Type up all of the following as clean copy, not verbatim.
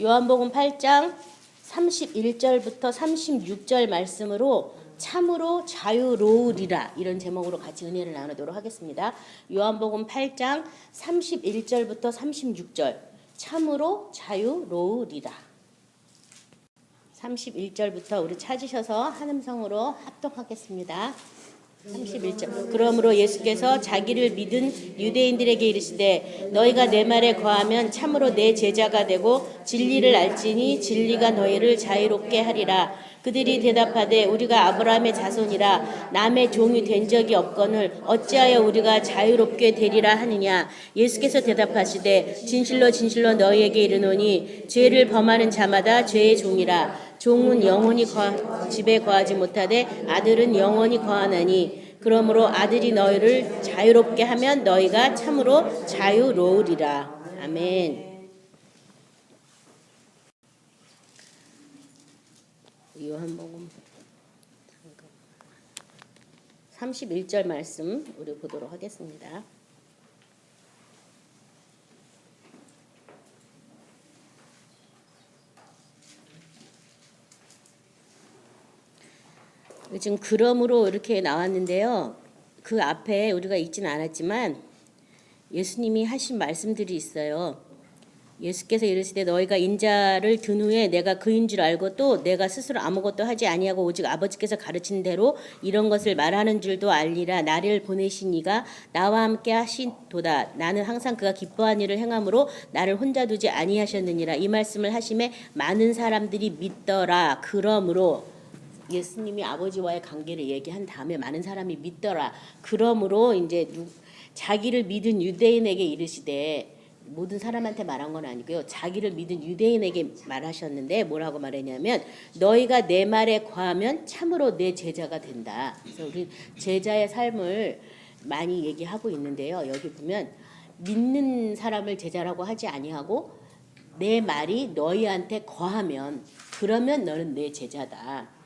요한복음 8장 31절부터 36절 말씀으로 참으로 자유로우리라, 이런 제목으로 같이 은혜를 나누도록 하겠습니다. 요한복음 8장 31절부터 36절, 참으로 자유로우리라. 31절부터 우리 찾으셔서 한음성으로 합독하겠습니다. 31절. 그러므로 예수께서 자기를 믿은 유대인들에게 이르시되 너희가 내 말에 거하면 참으로 내 제자가 되고 진리를 알지니 진리가 너희를 자유롭게 하리라. 그들이 대답하되 우리가 아브라함의 자손이라 남의 종이 된 적이 없거늘 어찌하여 우리가 자유롭게 되리라 하느냐. 예수께서 대답하시되 진실로 진실로 너희에게 이르노니 죄를 범하는 자마다 죄의 종이라. 종은 영원히 집에 거하지 못하되 아들은 영원히 거하나니 그러므로 아들이 너희를 자유롭게 하면 너희가 참으로 자유로우리라. 아멘. 요한복음 31절 말씀 우리 보도록 하겠습니다. 지금 그러므로 이렇게 나왔는데요. 그 앞에 우리가 읽지는 않았지만 예수님이 하신 말씀들이 있어요. 예수께서 이르시되 너희가 인자를 든 후에 내가 그인 줄 알고 또 내가 스스로 아무것도 하지 아니하고 오직 아버지께서 가르친 대로 이런 것을 말하는 줄도 알리라. 나를 보내신 이가 나와 함께 하신도다. 나는 항상 그가 기뻐한 일을 행함으로 나를 혼자 두지 아니하셨느니라. 이 말씀을 하심에 많은 사람들이 믿더라. 그러므로 예수님이 아버지와의 관계를 얘기한 다음에 많은 사람이 믿더라. 그러므로 이제 자기를 믿은 유대인에게 이르시되, 모든 사람한테 말한 건 아니고요. 자기를 믿은 유대인에게 말하셨는데 뭐라고 말했냐면 너희가 내 말에 거하면 참으로 내 제자가 된다. 그래서 우리 제자의 삶을 많이 얘기하고 있는데요. 여기 보면 믿는 사람을 제자라고 하지 아니하고 내 말이 너희한테 거하면 그러면 너는 내 제자다.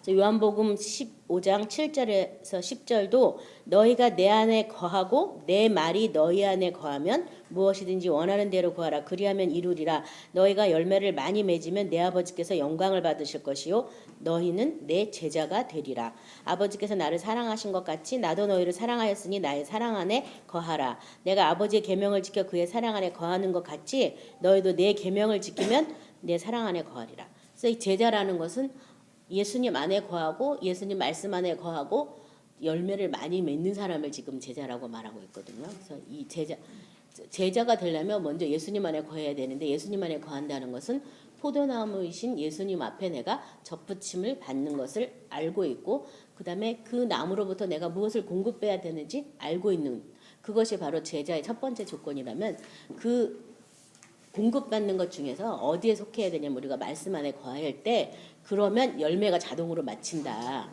요한복음 15장 7절에서 10절도 너희가 내 안에 거하고 내 말이 너희 안에 거하면 무엇이든지 원하는 대로 구하라. 그리하면 이루리라. 너희가 열매를 많이 맺으면 내 아버지께서 영광을 받으실 것이요 너희는 내 제자가 되리라. 아버지께서 나를 사랑하신 것 같이 나도 너희를 사랑하였으니 나의 사랑 안에 거하라. 내가 아버지의 계명을 지켜 그의 사랑 안에 거하는 것 같이 너희도 내 계명을 지키면 내 사랑 안에 거하리라. 그래서 이 제자라는 것은 예수님 안에 거하고 예수님 말씀 안에 거하고 열매를 많이 맺는 사람을 지금 제자라고 말하고 있거든요. 그래서 이 제자가 되려면 먼저 예수님 안에 거해야 되는데 예수님 안에 거한다는 것은 포도나무이신 예수님 앞에 내가 접붙임을 받는 것을 알고 있고 그 다음에 그 나무로부터 내가 무엇을 공급해야 되는지 알고 있는 그것이 바로 제자의 첫 번째 조건이라면 그 공급받는 것 중에서 어디에 속해야 되냐면 우리가 말씀 안에 거할 때 그러면 열매가 자동으로 맺힌다.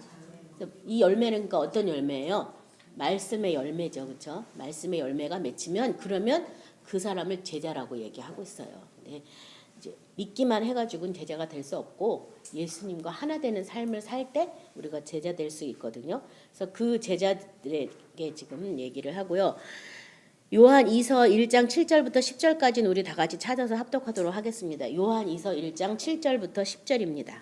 이 열매는 그러니까 어떤 열매예요? 말씀의 열매죠. 그렇죠? 말씀의 열매가 맺히면 그러면 그 사람을 제자라고 얘기하고 있어요. 네. 이제 믿기만 해가지고는 제자가 될 수 없고 예수님과 하나 되는 삶을 살 때 우리가 제자 될 수 있거든요. 그래서 그 제자들에게 지금 얘기를 하고요. 요한 2서 1장 7절부터 10절까지는 우리 다 같이 찾아서 합독하도록 하겠습니다. 요한 2서 1장 7절부터 10절입니다.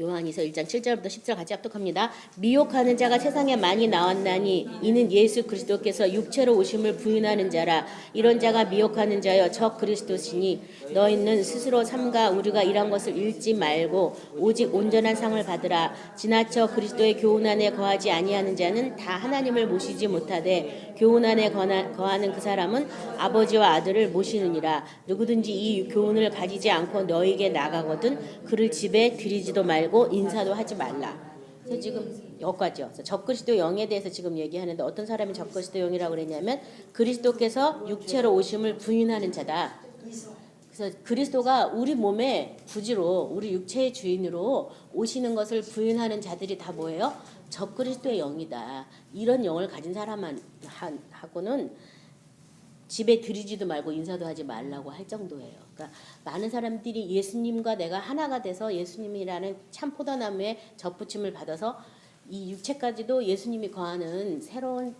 요한이서 1장 7절부터 10절 같이 합독합니다. 미혹하는 자가 세상에 많이 나왔나니 이는 예수 그리스도께서 육체로 오심을 부인하는 자라. 이런 자가 미혹하는 자여 적 그리스도시니 너희는 스스로 삼가 우리가 이런 것을 읽지 말고 오직 온전한 상을 받으라. 지나쳐 그리스도의 교훈 안에 거하지 아니하는 자는 다 하나님을 모시지 못하되 교훈 안에 거하는 그 사람은 아버지와 아들을 모시느니라. 누구든지 이 교훈을 가지지 않고 너희에게 나가거든 그를 집에 들이지도 말고 인사도 하지 말라. 그래서 지금 여기까지요. 적그리스도 영에 대해서 지금 얘기하는데 어떤 사람이 적그리스도 영이라고 그랬냐면 그리스도께서 육체로 오심을 부인하는 자다. 그래서 그리스도가 우리 몸의 부지로 우리 육체의 주인으로 오시는 것을 부인하는 자들이 다 뭐예요? 적그리스도의 영이다. 이런 영을 가진 사람하고는 집에 들이지도 말고 인사도 하지 말라고 할 정도예요. 그러니까 많은 사람들이 예수님과 내가 하나가 돼서 예수님이라는 참 포도나무에 접붙임을 받아서 이 육체까지도 예수님이 거하는 새로운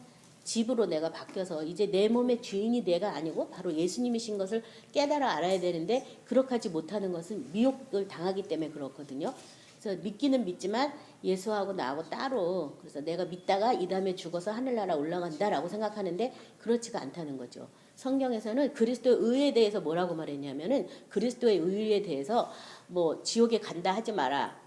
집으로 내가 바뀌어서 이제 내 몸의 주인이 내가 아니고 바로 예수님이신 것을 깨달아 알아야 되는데 그렇게 하지 못하는 것은 미혹을 당하기 때문에 그렇거든요. 그래서 믿기는 믿지만 예수하고 나하고 따로, 그래서 내가 믿다가 이 다음에 죽어서 하늘나라 올라간다라고 생각하는데 그렇지가 않다는 거죠. 성경에서는 그리스도의 의에 대해서 뭐라고 말했냐면은 그리스도의 의에 대해서 뭐 지옥에 간다 하지 마라,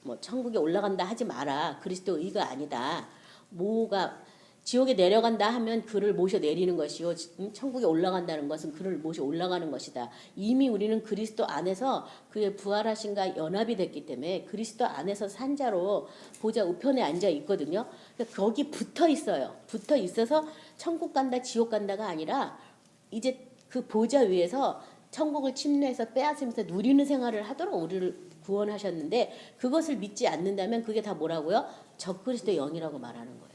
뭐 천국에 올라간다 하지 마라, 그리스도 의가 아니다. 뭐가 지옥에 내려간다 하면 그를 모셔 내리는 것이요, 천국에 올라간다는 것은 그를 모셔 올라가는 것이다. 이미 우리는 그리스도 안에서 그의 부활하신과 연합이 됐기 때문에 그리스도 안에서 산 자로 보좌 우편에 앉아 있거든요. 그러니까 거기 붙어 있어요. 붙어 있어서 천국 간다 지옥 간다가 아니라 이제 그 보좌 위에서 천국을 침례해서 빼앗으면서 누리는 생활을 하도록 우리를 구원하셨는데 그것을 믿지 않는다면 그게 다 뭐라고요? 적그리스도의 영이라고 말하는 거예요.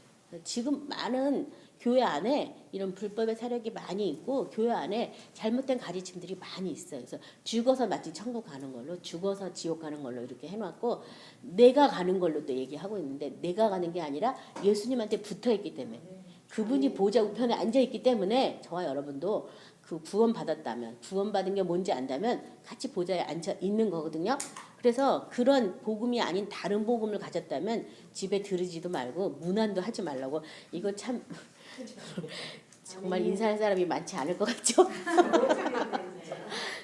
지금 많은 교회 안에 이런 불법의 세력이 많이 있고 교회 안에 잘못된 가르침들이 많이 있어요. 그래서 죽어서 마치 천국 가는 걸로, 죽어서 지옥 가는 걸로 이렇게 해놨고 내가 가는 걸로 또 얘기하고 있는데 내가 가는 게 아니라 예수님한테 붙어있기 때문에, 그분이 보좌 우편에 앉아있기 때문에 저와 여러분도 그 구원받았다면, 구원받은 게 뭔지 안다면 같이 보좌에 앉아 있는 거거든요. 그래서 그런 복음이 아닌 다른 복음을 가졌다면 집에 들으지도 말고 문안도 하지 말라고. 이거 참 정말 인사할 사람이 많지 않을 것 같죠?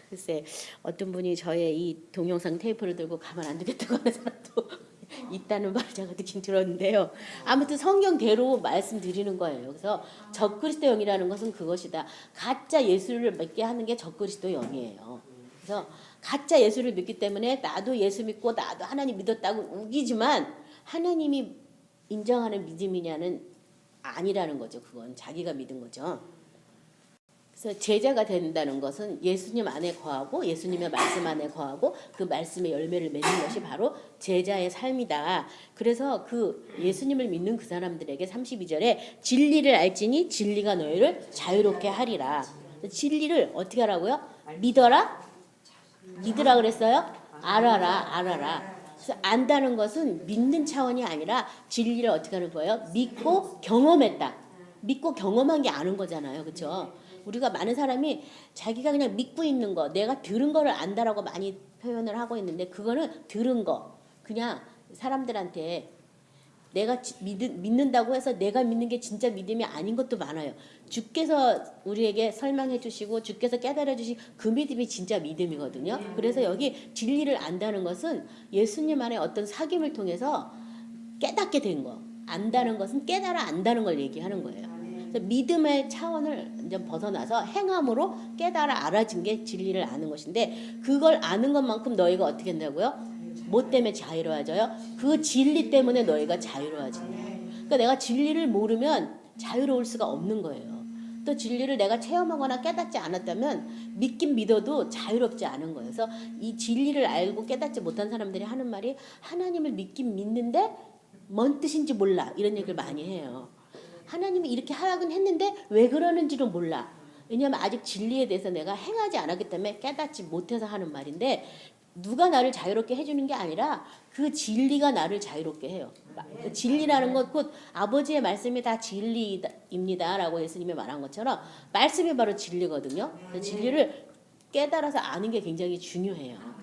글쎄 어떤 분이 저의 이 동영상 테이프를 들고 가만 안 두겠다고 하는 사람도 있다는 말 제가 듣긴 들었는데요. 아무튼 성경대로 말씀드리는 거예요. 그래서 적그리스도 영이라는 것은 그것이다. 가짜 예수를 믿게 하는 게 적그리스도 영이에요. 그래서 가짜 예수를 믿기 때문에 나도 예수 믿고 나도 하나님 믿었다고 우기지만 하나님이 인정하는 믿음이냐는 아니라는 거죠. 그건 자기가 믿은 거죠. 그래서 제자가 된다는 것은 예수님 안에 거하고 예수님의 말씀 안에 거하고 그 말씀의 열매를 맺는 것이 바로 제자의 삶이다. 그래서 그 예수님을 믿는 그 사람들에게 32절에 진리를 알지니 진리가 너희를 자유롭게 하리라. 진리를 어떻게 하라고요? 믿어라? 믿으라 그랬어요? 알아라. 그래서 안다는 것은 믿는 차원이 아니라 진리를 어떻게 하는 거예요? 믿고 경험했다. 믿고 경험한 게 아는 거잖아요. 그렇죠? 우리가 많은 사람이 자기가 그냥 믿고 있는 거, 내가 들은 거를 안다라고 많이 표현을 하고 있는데 그거는 들은 거, 그냥 사람들한테 내가 믿는다고 해서 내가 믿는 게 진짜 믿음이 아닌 것도 많아요. 주께서 우리에게 설명해 주시고 주께서 깨달아 주신 그 믿음이 진짜 믿음이거든요. 그래서 여기 진리를 안다는 것은 예수님 안에 어떤 사귐을 통해서 깨닫게 된 거, 안다는 것은 깨달아 안다는 걸 얘기하는 거예요. 믿음의 차원을 완전 벗어나서 행함으로 깨달아 알아진 게 진리를 아는 것인데 그걸 아는 것만큼 너희가 어떻게 한다고요? 뭐 때문에 자유로워져요? 그 진리 때문에 너희가 자유로워진다. 그러니까 내가 진리를 모르면 자유로울 수가 없는 거예요. 또 진리를 내가 체험하거나 깨닫지 않았다면 믿긴 믿어도 자유롭지 않은 거예요. 그래서 이 진리를 알고 깨닫지 못한 사람들이 하는 말이 하나님을 믿긴 믿는데 뭔 뜻인지 몰라, 이런 얘기를 많이 해요. 하나님이 이렇게 하라고는 했는데 왜 그러는지를 몰라. 왜냐하면 아직 진리에 대해서 내가 행하지 않았기 때문에 깨닫지 못해서 하는 말인데 누가 나를 자유롭게 해주는 게 아니라 그 진리가 나를 자유롭게 해요. 진리라는 것 곧 아버지의 말씀이 다 진리입니다 라고 예수님이 말한 것처럼 말씀이 바로 진리거든요. 진리를 깨달아서 아는 게 굉장히 중요해요.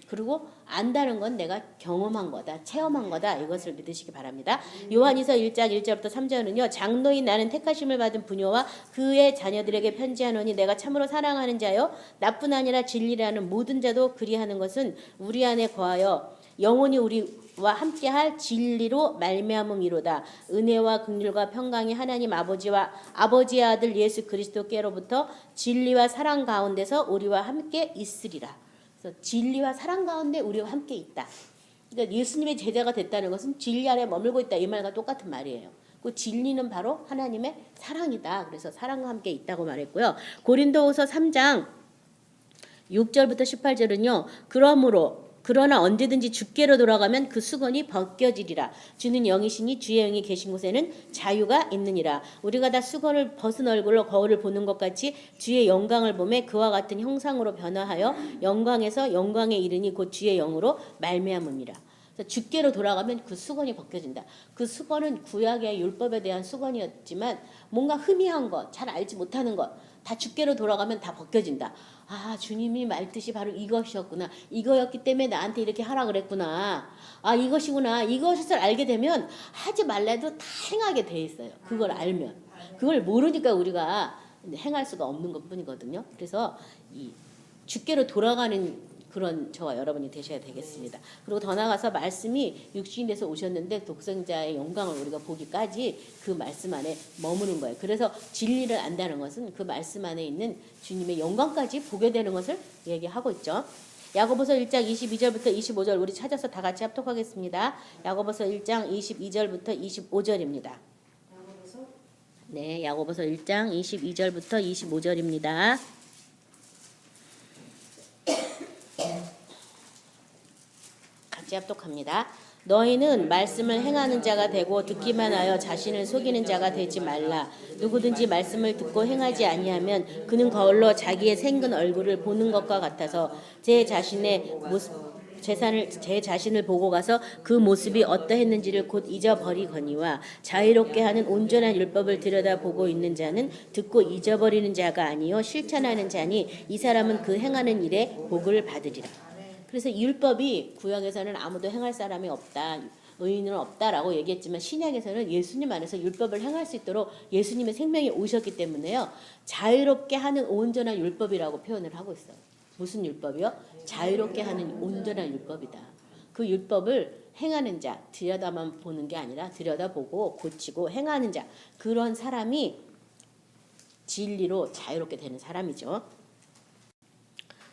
그리고 안다는 건 내가 경험한 거다, 체험한 거다, 이것을 믿으시기 바랍니다. 요한이서 1장 1절부터 3절은요. 장로인 나는 택하심을 받은 부녀와 그의 자녀들에게 편지하노니 내가 참으로 사랑하는 자요 나뿐 아니라 진리라는 모든 자도 그리하는 것은 우리 안에 거하여 영원히 우리와 함께할 진리로 말미암음이로다. 은혜와 긍휼과 평강이 하나님 아버지와 아버지의 아들 예수 그리스도께로부터 진리와 사랑 가운데서 우리와 함께 있으리라. 그래서 진리와 사랑 가운데 우리와 함께 있다. 그러니까 예수님의 제자가 됐다는 것은 진리 안에 머물고 있다, 이 말과 똑같은 말이에요. 그 진리는 바로 하나님의 사랑이다. 그래서 사랑과 함께 있다고 말했고요. 고린도후서 3장 6절부터 18절은요. 그러므로 그러나 언제든지 주께로 돌아가면 그 수건이 벗겨지리라. 주는 영이시니 주의 영이 계신 곳에는 자유가 있느니라. 우리가 다 수건을 벗은 얼굴로 거울을 보는 것 같이 주의 영광을 보매 그와 같은 형상으로 변화하여 영광에서 영광에 이르니 곧 주의 영으로 말미암음이라. 주께로 돌아가면 그 수건이 벗겨진다. 그 수건은 구약의 율법에 대한 수건이었지만 뭔가 희미한 것, 잘 알지 못하는 것, 다 주께로 돌아가면 다 벗겨진다. 아, 주님이 말뜻이 바로 이것이었구나. 이거였기 때문에 나한테 이렇게 하라 그랬구나. 아, 이것이구나. 이것을 알게 되면 하지 말래도 다 행하게 돼 있어요. 그걸 알면. 그걸 모르니까 우리가 행할 수가 없는 것뿐이거든요. 그래서 이 주께로 돌아가는 그런 저와 여러분이 되셔야 되겠습니다. 그리고 더 나아가서 말씀이 육신이 돼서 오셨는데 독생자의 영광을 우리가 보기까지 그 말씀 안에 머무는 거예요. 그래서 진리를 안다는 것은 그 말씀 안에 있는 주님의 영광까지 보게 되는 것을 얘기하고 있죠. 야고보서 1장 22절부터 25절 우리 찾아서 다 같이 합독하겠습니다. 야고보서 1장 22절부터 25절입니다. 네, 야고보서 1장 22절부터 25절입니다. 같이 합독합니다. 너희는 말씀을 행하는 자가 되고 듣기만 하여 자신을 속이는 자가 되지 말라. 누구든지 말씀을 듣고 행하지 아니하면 그는 거울로 자기의 생근 얼굴을 보는 것과 같아서 제 자신을 보고 가서 그 모습이 어떠했는지를 곧 잊어버리거니와 자유롭게 하는 온전한 율법을 들여다보고 있는 자는 듣고 잊어버리는 자가 아니요 실천하는 자니 이 사람은 그 행하는 일에 복을 받으리라. 그래서 율법이 구약에서는 아무도 행할 사람이 없다. 의인은 없다라고 얘기했지만 신약에서는 예수님 안에서 율법을 행할 수 있도록 예수님의 생명이 오셨기 때문에요. 자유롭게 하는 온전한 율법이라고 표현을 하고 있어요. 무슨 율법이요? 자유롭게 하는 온전한 율법이다. 그 율법을 행하는 자, 들여다만 보는 게 아니라 들여다보고 고치고 행하는 자, 그런 사람이 진리로 자유롭게 되는 사람이죠.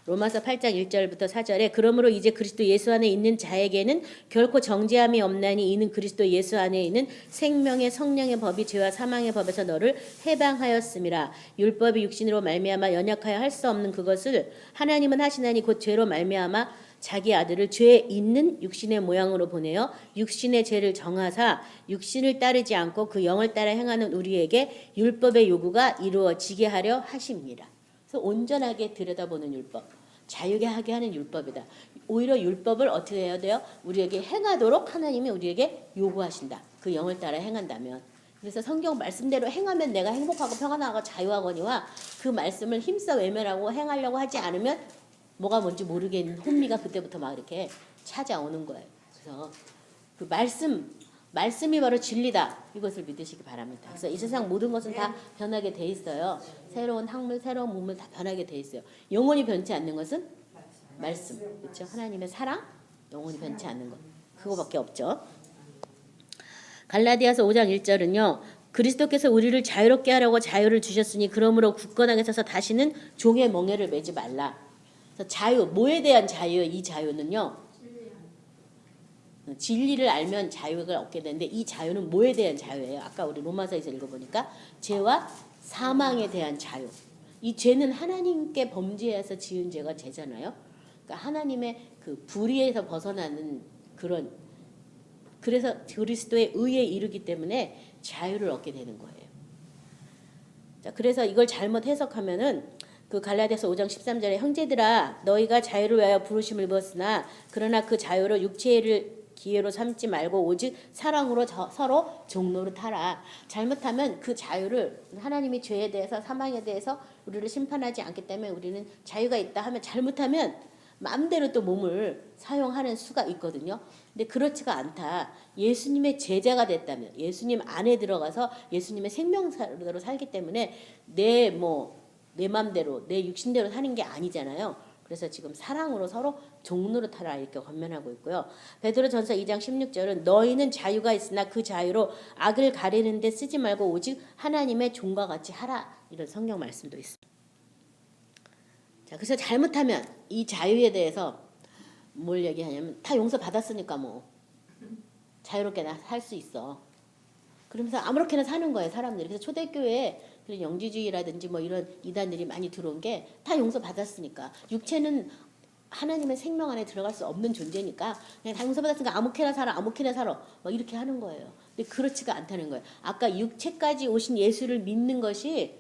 로마서 8장 1절부터 4절에 그러므로 이제 그리스도 예수 안에 있는 자에게는 결코 정죄함이 없나니 이는 그리스도 예수 안에 있는 생명의 성령의 법이 죄와 사망의 법에서 너를 해방하였음이라. 율법이 육신으로 말미암아 연약하여 할 수 없는 그것을 하나님은 하시나니 곧 죄로 말미암아 자기 아들을 죄 있는 육신의 모양으로 보내어 육신의 죄를 정하사 육신을 따르지 않고 그 영을 따라 행하는 우리에게 율법의 요구가 이루어지게 하려 하십니다. 온전하게 들여다보는 율법, 자유게 하게 하는 율법이다. 오히려 율법을 어떻게 해야 돼요? 우리에게 행하도록 하나님이 우리에게 요구하신다. 그 영을 따라 행한다면. 그래서 성경 말씀대로 행하면 내가 행복하고 평안하고 자유하거니와 그 말씀을 힘써 외면하고 행하려고 하지 않으면 뭐가 뭔지 모르겠는 혼미가 그때부터 막 이렇게 찾아오는 거예요. 그래서 그 말씀이 바로 진리다. 이것을 믿으시기 바랍니다. 그래서 이 세상 모든 것은 다 변하게 돼 있어요. 새로운 학물, 새로운 문물 다 변하게 돼 있어요. 영원히 변치 않는 것은 말씀. 그렇죠? 하나님의 사랑, 영원히 변치 않는 것. 그거밖에 없죠. 갈라디아서 5장 1절은요. 그리스도께서 우리를 자유롭게 하려고 자유를 주셨으니 그러므로 굳건하게 서서 다시는 종의 멍에를 매지 말라. 그래서 자유, 뭐에 대한 자유예요? 이 자유는요. 진리를 알면 자유를 얻게 되는데 이 자유는 뭐에 대한 자유예요? 아까 우리 로마서에서 읽어보니까 죄와 사망에 대한 자유. 이 죄는 하나님께 범죄해서 지은 죄가 죄잖아요. 그러니까 하나님의 그 불의에서 벗어나는 그런, 그래서 그리스도의 의에 이르기 때문에 자유를 얻게 되는 거예요. 자, 그래서 이걸 잘못 해석하면은 그 갈라디아서 5장 13절에 형제들아 너희가 자유를 위하여 부르심을 입었으나 그러나 그 자유로 육체를 기회로 삼지 말고 오직 사랑으로 서로 종노릇하라. 잘못하면 그 자유를 하나님이 죄에 대해서 사망에 대해서 우리를 심판하지 않기 때문에 우리는 자유가 있다 하면 잘못하면 마음대로 또 몸을 사용하는 수가 있거든요. 근데 그렇지가 않다. 예수님의 제자가 됐다면 예수님 안에 들어가서 예수님의 생명사로 살기 때문에 내 맘대로 내 육신대로 사는 게 아니잖아요. 그래서 지금 사랑으로 서로 종노릇하라 이렇게 권면하고 있고요. 베드로전서 2장 16절은 너희는 자유가 있으나 그 자유로 악을 가리는 데 쓰지 말고 오직 하나님의 종과 같이 하라. 이런 성경 말씀도 있습니다. 자, 그래서 잘못하면 이 자유에 대해서 뭘 얘기하냐면 다 용서받았으니까 뭐 자유롭게 살 수 있어. 그러면서 아무렇게나 사는 거예요, 사람들이. 그래서 초대교회에 그런 영지주의라든지 뭐 이런 이단들이 많이 들어온 게 다 용서받았으니까. 육체는 하나님의 생명 안에 들어갈 수 없는 존재니까 그냥 다 용서받았으니까 아무렇게나 살아 아무렇게나 살아 막 이렇게 하는 거예요. 근데 그렇지가 않다는 거예요. 아까 육체까지 오신 예수를 믿는 것이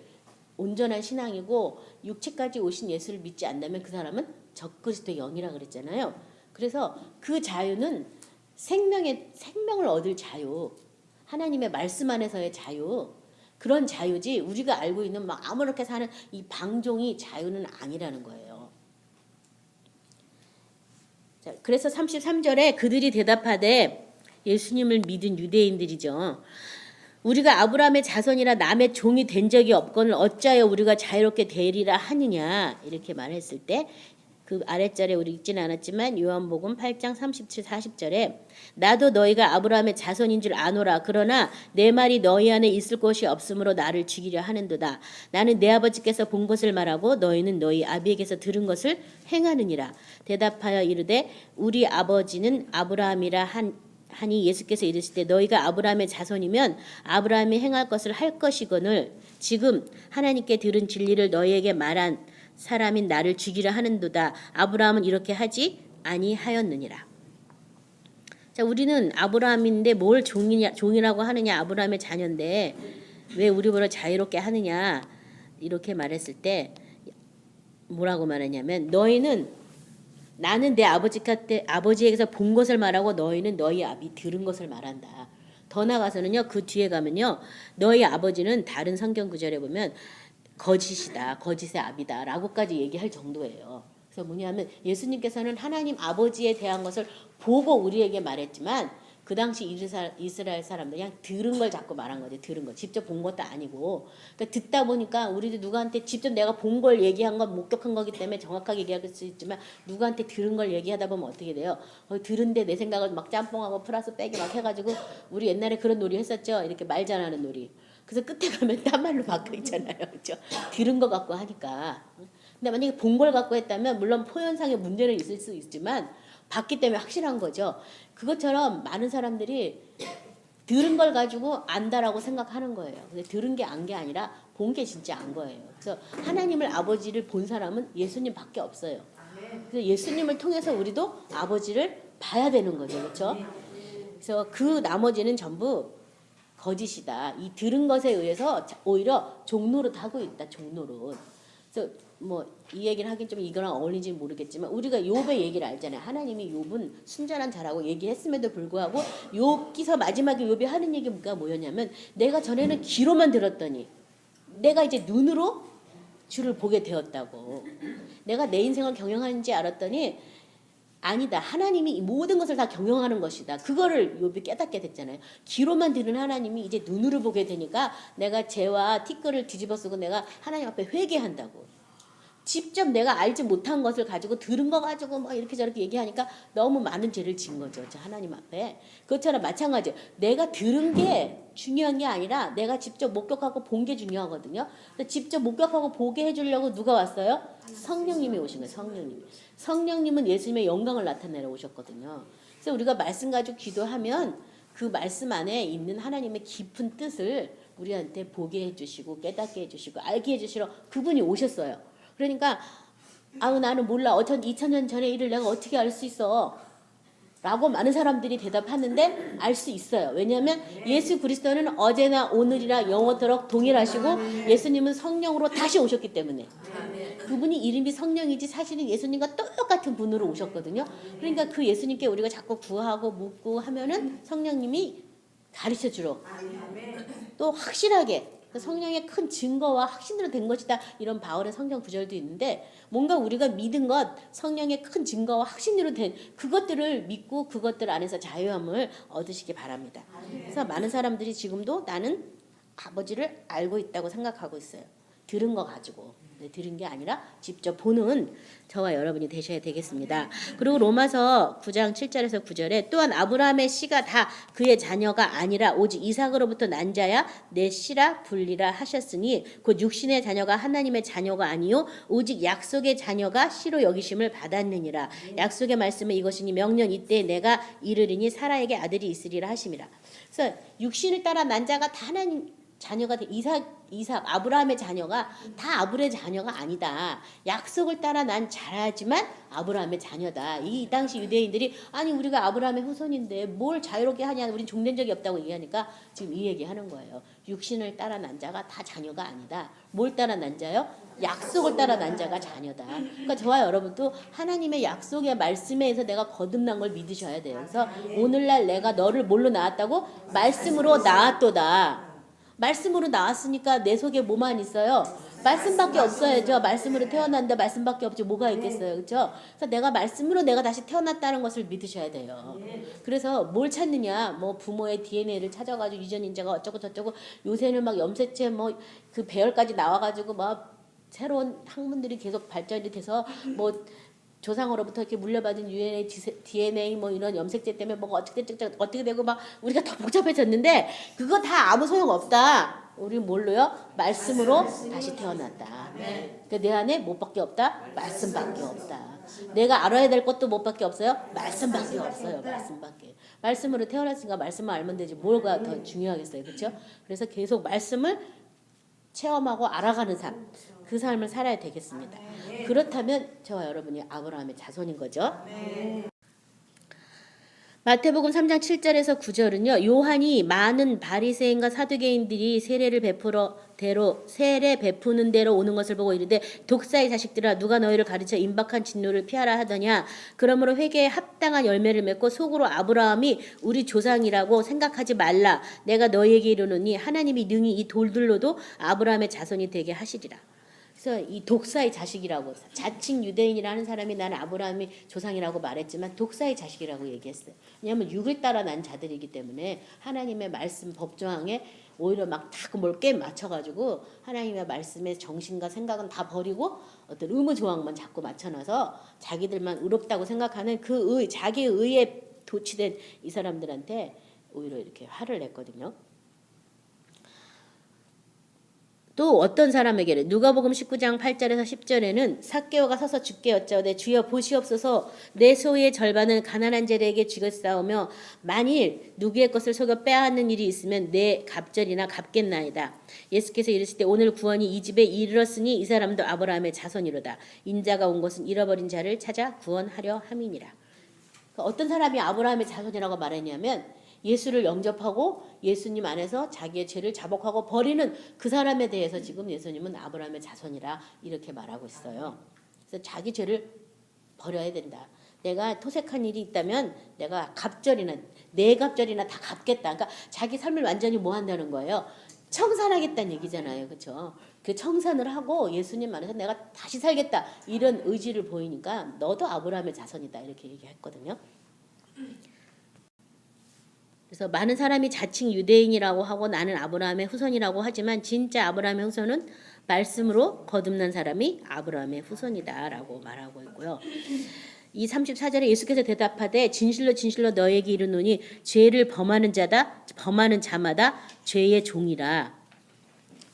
온전한 신앙이고 육체까지 오신 예수를 믿지 않다면 그 사람은 적그리스도의 영이라 그랬잖아요. 그래서 그 자유는 생명을 얻을 자유, 하나님의 말씀 안에서의 자유, 그런 자유지 우리가 알고 있는 막 아무렇게 사는 이 방종이 자유는 아니라는 거예요. 자, 그래서 33절에 그들이 대답하되 예수님을 믿은 유대인들이죠. 우리가 아브라함의 자손이라 남의 종이 된 적이 없거늘 어찌하여 우리가 자유롭게 되리라 하느냐 이렇게 말했을 때 그 아랫절에 우리 읽지는 않았지만 요한복음 8장 37, 40절에 나도 너희가 아브라함의 자손인 줄 아노라 그러나 내 말이 너희 안에 있을 곳이 없으므로 나를 죽이려 하는도다. 나는 내 아버지께서 본 것을 말하고 너희는 너희 아비에게서 들은 것을 행하느니라. 대답하여 이르되 우리 아버지는 아브라함이라 하니 예수께서 이르시되 너희가 아브라함의 자손이면 아브라함이 행할 것을 할 것이거늘 지금 하나님께 들은 진리를 너희에게 말한 사람인 나를 죽이려 하는도다. 아브라함은 이렇게 하지 아니하였느니라. 자, 우리는 아브라함인데 뭘 종이라고 하느냐? 아브라함의 자녀인데 왜 우리보다 자유롭게 하느냐? 이렇게 말했을 때 뭐라고 말하냐면 너희는 나는 내 아버지에게서 본 것을 말하고 너희는 너희 아비 들은 것을 말한다. 더 나가서는요. 그 뒤에 가면요. 너희 아버지는 다른 성경 구절에 보면 거짓이다. 거짓의 아비다. 라고까지 얘기할 정도예요. 그래서 뭐냐면 예수님께서는 하나님 아버지에 대한 것을 보고 우리에게 말했지만 그 당시 이스라엘 사람들 그냥 들은 걸 자꾸 말한 거지. 들은 거. 직접 본 것도 아니고. 그러니까 듣다 보니까 우리도 누구한테 직접 내가 본 걸 얘기한 건 목격한 거기 때문에 정확하게 얘기할 수 있지만 누구한테 들은 걸 얘기하다 보면 어떻게 돼요? 들은데 내 생각을 막 짬뽕하고 플러스 빼기 막 해가지고 우리 옛날에 그런 놀이 했었죠. 이렇게 말 잘하는 놀이. 그래서 끝에 가면 딴 말로 바뀌어 있잖아요. 그렇죠? 들은 거 갖고 하니까. 근데 만약에 본 걸 갖고 했다면 물론 표현상의 문제는 있을 수 있지만 봤기 때문에 확실한 거죠. 그것처럼 많은 사람들이 들은 걸 가지고 안다라고 생각하는 거예요. 근데 들은 게 안 게 아니라 본 게 진짜 안 거예요. 그래서 하나님을 아버지를 본 사람은 예수님밖에 없어요. 그래서 예수님을 통해서 우리도 아버지를 봐야 되는 거죠. 그렇죠? 그래서 그 나머지는 전부 거짓이다. 이 들은 것에 의해서 오히려 종노릇 하고 있다. 종노릇. 그래서 뭐 이 얘기를 하긴 좀 이거랑 어울리는지 모르겠지만 우리가 욥의 얘기를 알잖아요. 하나님이 욥은 순전한 자라고 얘기했음에도 불구하고 욥기서 마지막에 욥이 하는 얘기가 뭐였냐면 내가 전에는 귀로만 들었더니 내가 이제 눈으로 주를 보게 되었다고. 내가 내 인생을 경영하는지 알았더니 아니다. 하나님이 이 모든 것을 다 경영하는 것이다. 그거를 욥이 깨닫게 됐잖아요. 귀로만 들은 하나님이 이제 눈으로 보게 되니까 내가 죄와 티끌을 뒤집어 쓰고 내가 하나님 앞에 회개한다고. 직접 내가 알지 못한 것을 가지고 들은 거 가지고 막 이렇게 저렇게 얘기하니까 너무 많은 죄를 지은 거죠. 하나님 앞에. 그것처럼 마찬가지예요. 내가 들은 게 중요한 게 아니라 내가 직접 목격하고 본 게 중요하거든요. 직접 목격하고 보게 해주려고 누가 왔어요? 성령님이 오신 거예요. 성령님. 성령님은 예수님의 영광을 나타내러 오셨거든요. 그래서 우리가 말씀 가지고 기도하면 그 말씀 안에 있는 하나님의 깊은 뜻을 우리한테 보게 해주시고 깨닫게 해주시고 알게 해주시러 그분이 오셨어요. 그러니까 나는 몰라. 2000년 전의 일을 내가 어떻게 알 수 있어? 라고 많은 사람들이 대답하는데 알 수 있어요. 왜냐하면 예수 그리스도는 어제나 오늘이나 영원토록 동일하시고 예수님은 성령으로 다시 오셨기 때문에 그분이 이름이 성령이지 사실은 예수님과 똑같은 분으로 오셨거든요. 그러니까 그 예수님께 우리가 자꾸 구하고 묻고 하면은 성령님이 가르쳐주러 또 확실하게 성령의 큰 증거와 확신으로 된 것이다. 이런 바울의 성경 구절도 있는데 뭔가 우리가 믿은 것 성령의 큰 증거와 확신으로 된 그것들을 믿고 그것들 안에서 자유함을 얻으시기 바랍니다. 그래서 많은 사람들이 지금도 나는 아버지를 알고 있다고 생각하고 있어요. 들은 거 가지고. 들은 게 아니라 직접 보는 저와 여러분이 되셔야 되겠습니다. 그리고 로마서 9장 7절에서 9절에 또한 아브라함의 씨가 다 그의 자녀가 아니라 오직 이삭으로부터 난 자야 내 씨라 불리라 하셨으니 곧 육신의 자녀가 하나님의 자녀가 아니요 오직 약속의 자녀가 씨로 여기심을 받았느니라. 약속의 말씀은 이것이니 명년 이때 내가 이르리니 사라에게 아들이 있으리라 하심이라. 그래서 육신을 따라 난 자가 다 하나님 자녀가 이삭 아브라함의 자녀가 다 아브라함의 자녀가 아니다. 약속을 따라 난 자라지만 아브라함의 자녀다. 이 당시 유대인들이 아니 우리가 아브라함의 후손인데 뭘 자유롭게 하냐. 우린 종된 적이 없다고 얘기하니까 지금 이 얘기하는 거예요. 육신을 따라 난 자가 다 자녀가 아니다. 뭘 따라 난 자요? 약속을 따라 난 자가 자녀다. 그러니까 저와 여러분도 하나님의 약속의 말씀에 의해서 내가 거듭난 걸 믿으셔야 돼요. 그래서 오늘날 내가 너를 뭘로 낳았다고? 말씀으로 낳았도다. 말씀으로 나왔으니까 내 속에 뭐만 있어요? 말씀밖에 없어야죠. 말씀으로 태어났는데 말씀밖에 없지 뭐가 있겠어요. 그렇죠? 그래서 내가 말씀으로 내가 다시 태어났다는 것을 믿으셔야 돼요. 그래서 뭘 찾느냐? 뭐 부모의 DNA를 찾아가지고 유전 인자가 어쩌고 저쩌고 요새는 막 염색체 뭐 그 배열까지 나와가지고 막 새로운 학문들이 계속 발전이 돼서 뭐 조상으로부터 이렇게 물려받은 DNA 뭐 이런 염색제 때문에 뭐가 어떻게 되고 막 우리가 더 복잡해졌는데 그거 다 아무 소용 없다. 우리 뭘로요? 말씀으로 다시 태어났다. 그러니까 내 안에 뭐밖에 없다? 말씀밖에 없다. 내가 알아야 될 것도 뭐밖에 없어요? 말씀밖에 없어요. 말씀밖에. 말씀으로 태어났으니까 말씀을 알면 되지 뭐가 더 중요하겠어요. 그렇죠? 그래서 계속 말씀을 체험하고 알아가는 삶. 그 삶을 살아야 되겠습니다. 그렇다면 저와 여러분이 아브라함의 자손인 거죠. 마태복음 3장 7절에서 9절은요. 요한이 많은 바리새인과 사두개인들이 세례 베푸는 대로 오는 것을 보고 이르되 독사의 자식들아 누가 너희를 가르쳐 임박한 진노를 피하라 하더냐. 그러므로 회개에 합당한 열매를 맺고 속으로 아브라함이 우리 조상이라고 생각하지 말라. 내가 너희에게 이르노니 하나님이 능히 이 돌들로도 아브라함의 자손이 되게 하시리라. 그래서 이 독사의 자식이라고 자칭 유대인이라는 사람이 나는 아브라함이 조상이라고 말했지만 독사의 자식이라고 얘기했어요. 왜냐하면 육을 따라 난 자들이기 때문에 하나님의 말씀 법조항에 오히려 막 다 뭘 깨 맞춰가지고 하나님의 말씀의 정신과 생각은 다 버리고 어떤 의무 조항만 자꾸 맞춰놔서 자기들만 의롭다고 생각하는 그 자기 의에 도취된 이 사람들한테 오히려 이렇게 화를 냈거든요. 또 어떤 사람에게는 누가복음 19장 8절에서 10절에는 삭개오가 서서 주께 여짜오되 주여 보시옵소서 내 소유의 절반은 가난한 자들에게 주겠사오며 만일 누구의 것을 속여 빼앗는 일이 있으면 내 갑절이나 갚겠나이다. 예수께서 이르시되 오늘 구원이 이 집에 이르렀으니 이 사람도 아브라함의 자손이로다. 인자가 온 것은 잃어버린 자를 찾아 구원하려 함이니라. 어떤 사람이 아브라함의 자손이라고 말했냐면 예수를 영접하고 예수님 안에서 자기의 죄를 자복하고 버리는 그 사람에 대해서 지금 예수님은 아브라함의 자손이라 이렇게 말하고 있어요. 그래서 자기 죄를 버려야 된다. 내가 토색한 일이 있다면 내가 갑절이나 내 갑절이나 다 갚겠다. 그러니까 자기 삶을 완전히 뭐 한다는 거예요? 청산하겠다는 얘기잖아요. 그렇죠? 그 청산을 하고 예수님 안에서 내가 다시 살겠다. 이런 의지를 보이니까 너도 아브라함의 자손이다. 이렇게 얘기했거든요. 그래서 많은 사람이 자칭 유대인이라고 하고 나는 아브라함의 후손이라고 하지만 진짜 아브라함의 후손은 말씀으로 거듭난 사람이 아브라함의 후손이다라고 말하고 있고요. 이 34절에 예수께서 대답하되 진실로 진실로 너에게 이르노니 죄를 범하는 자마다 죄의 종이라.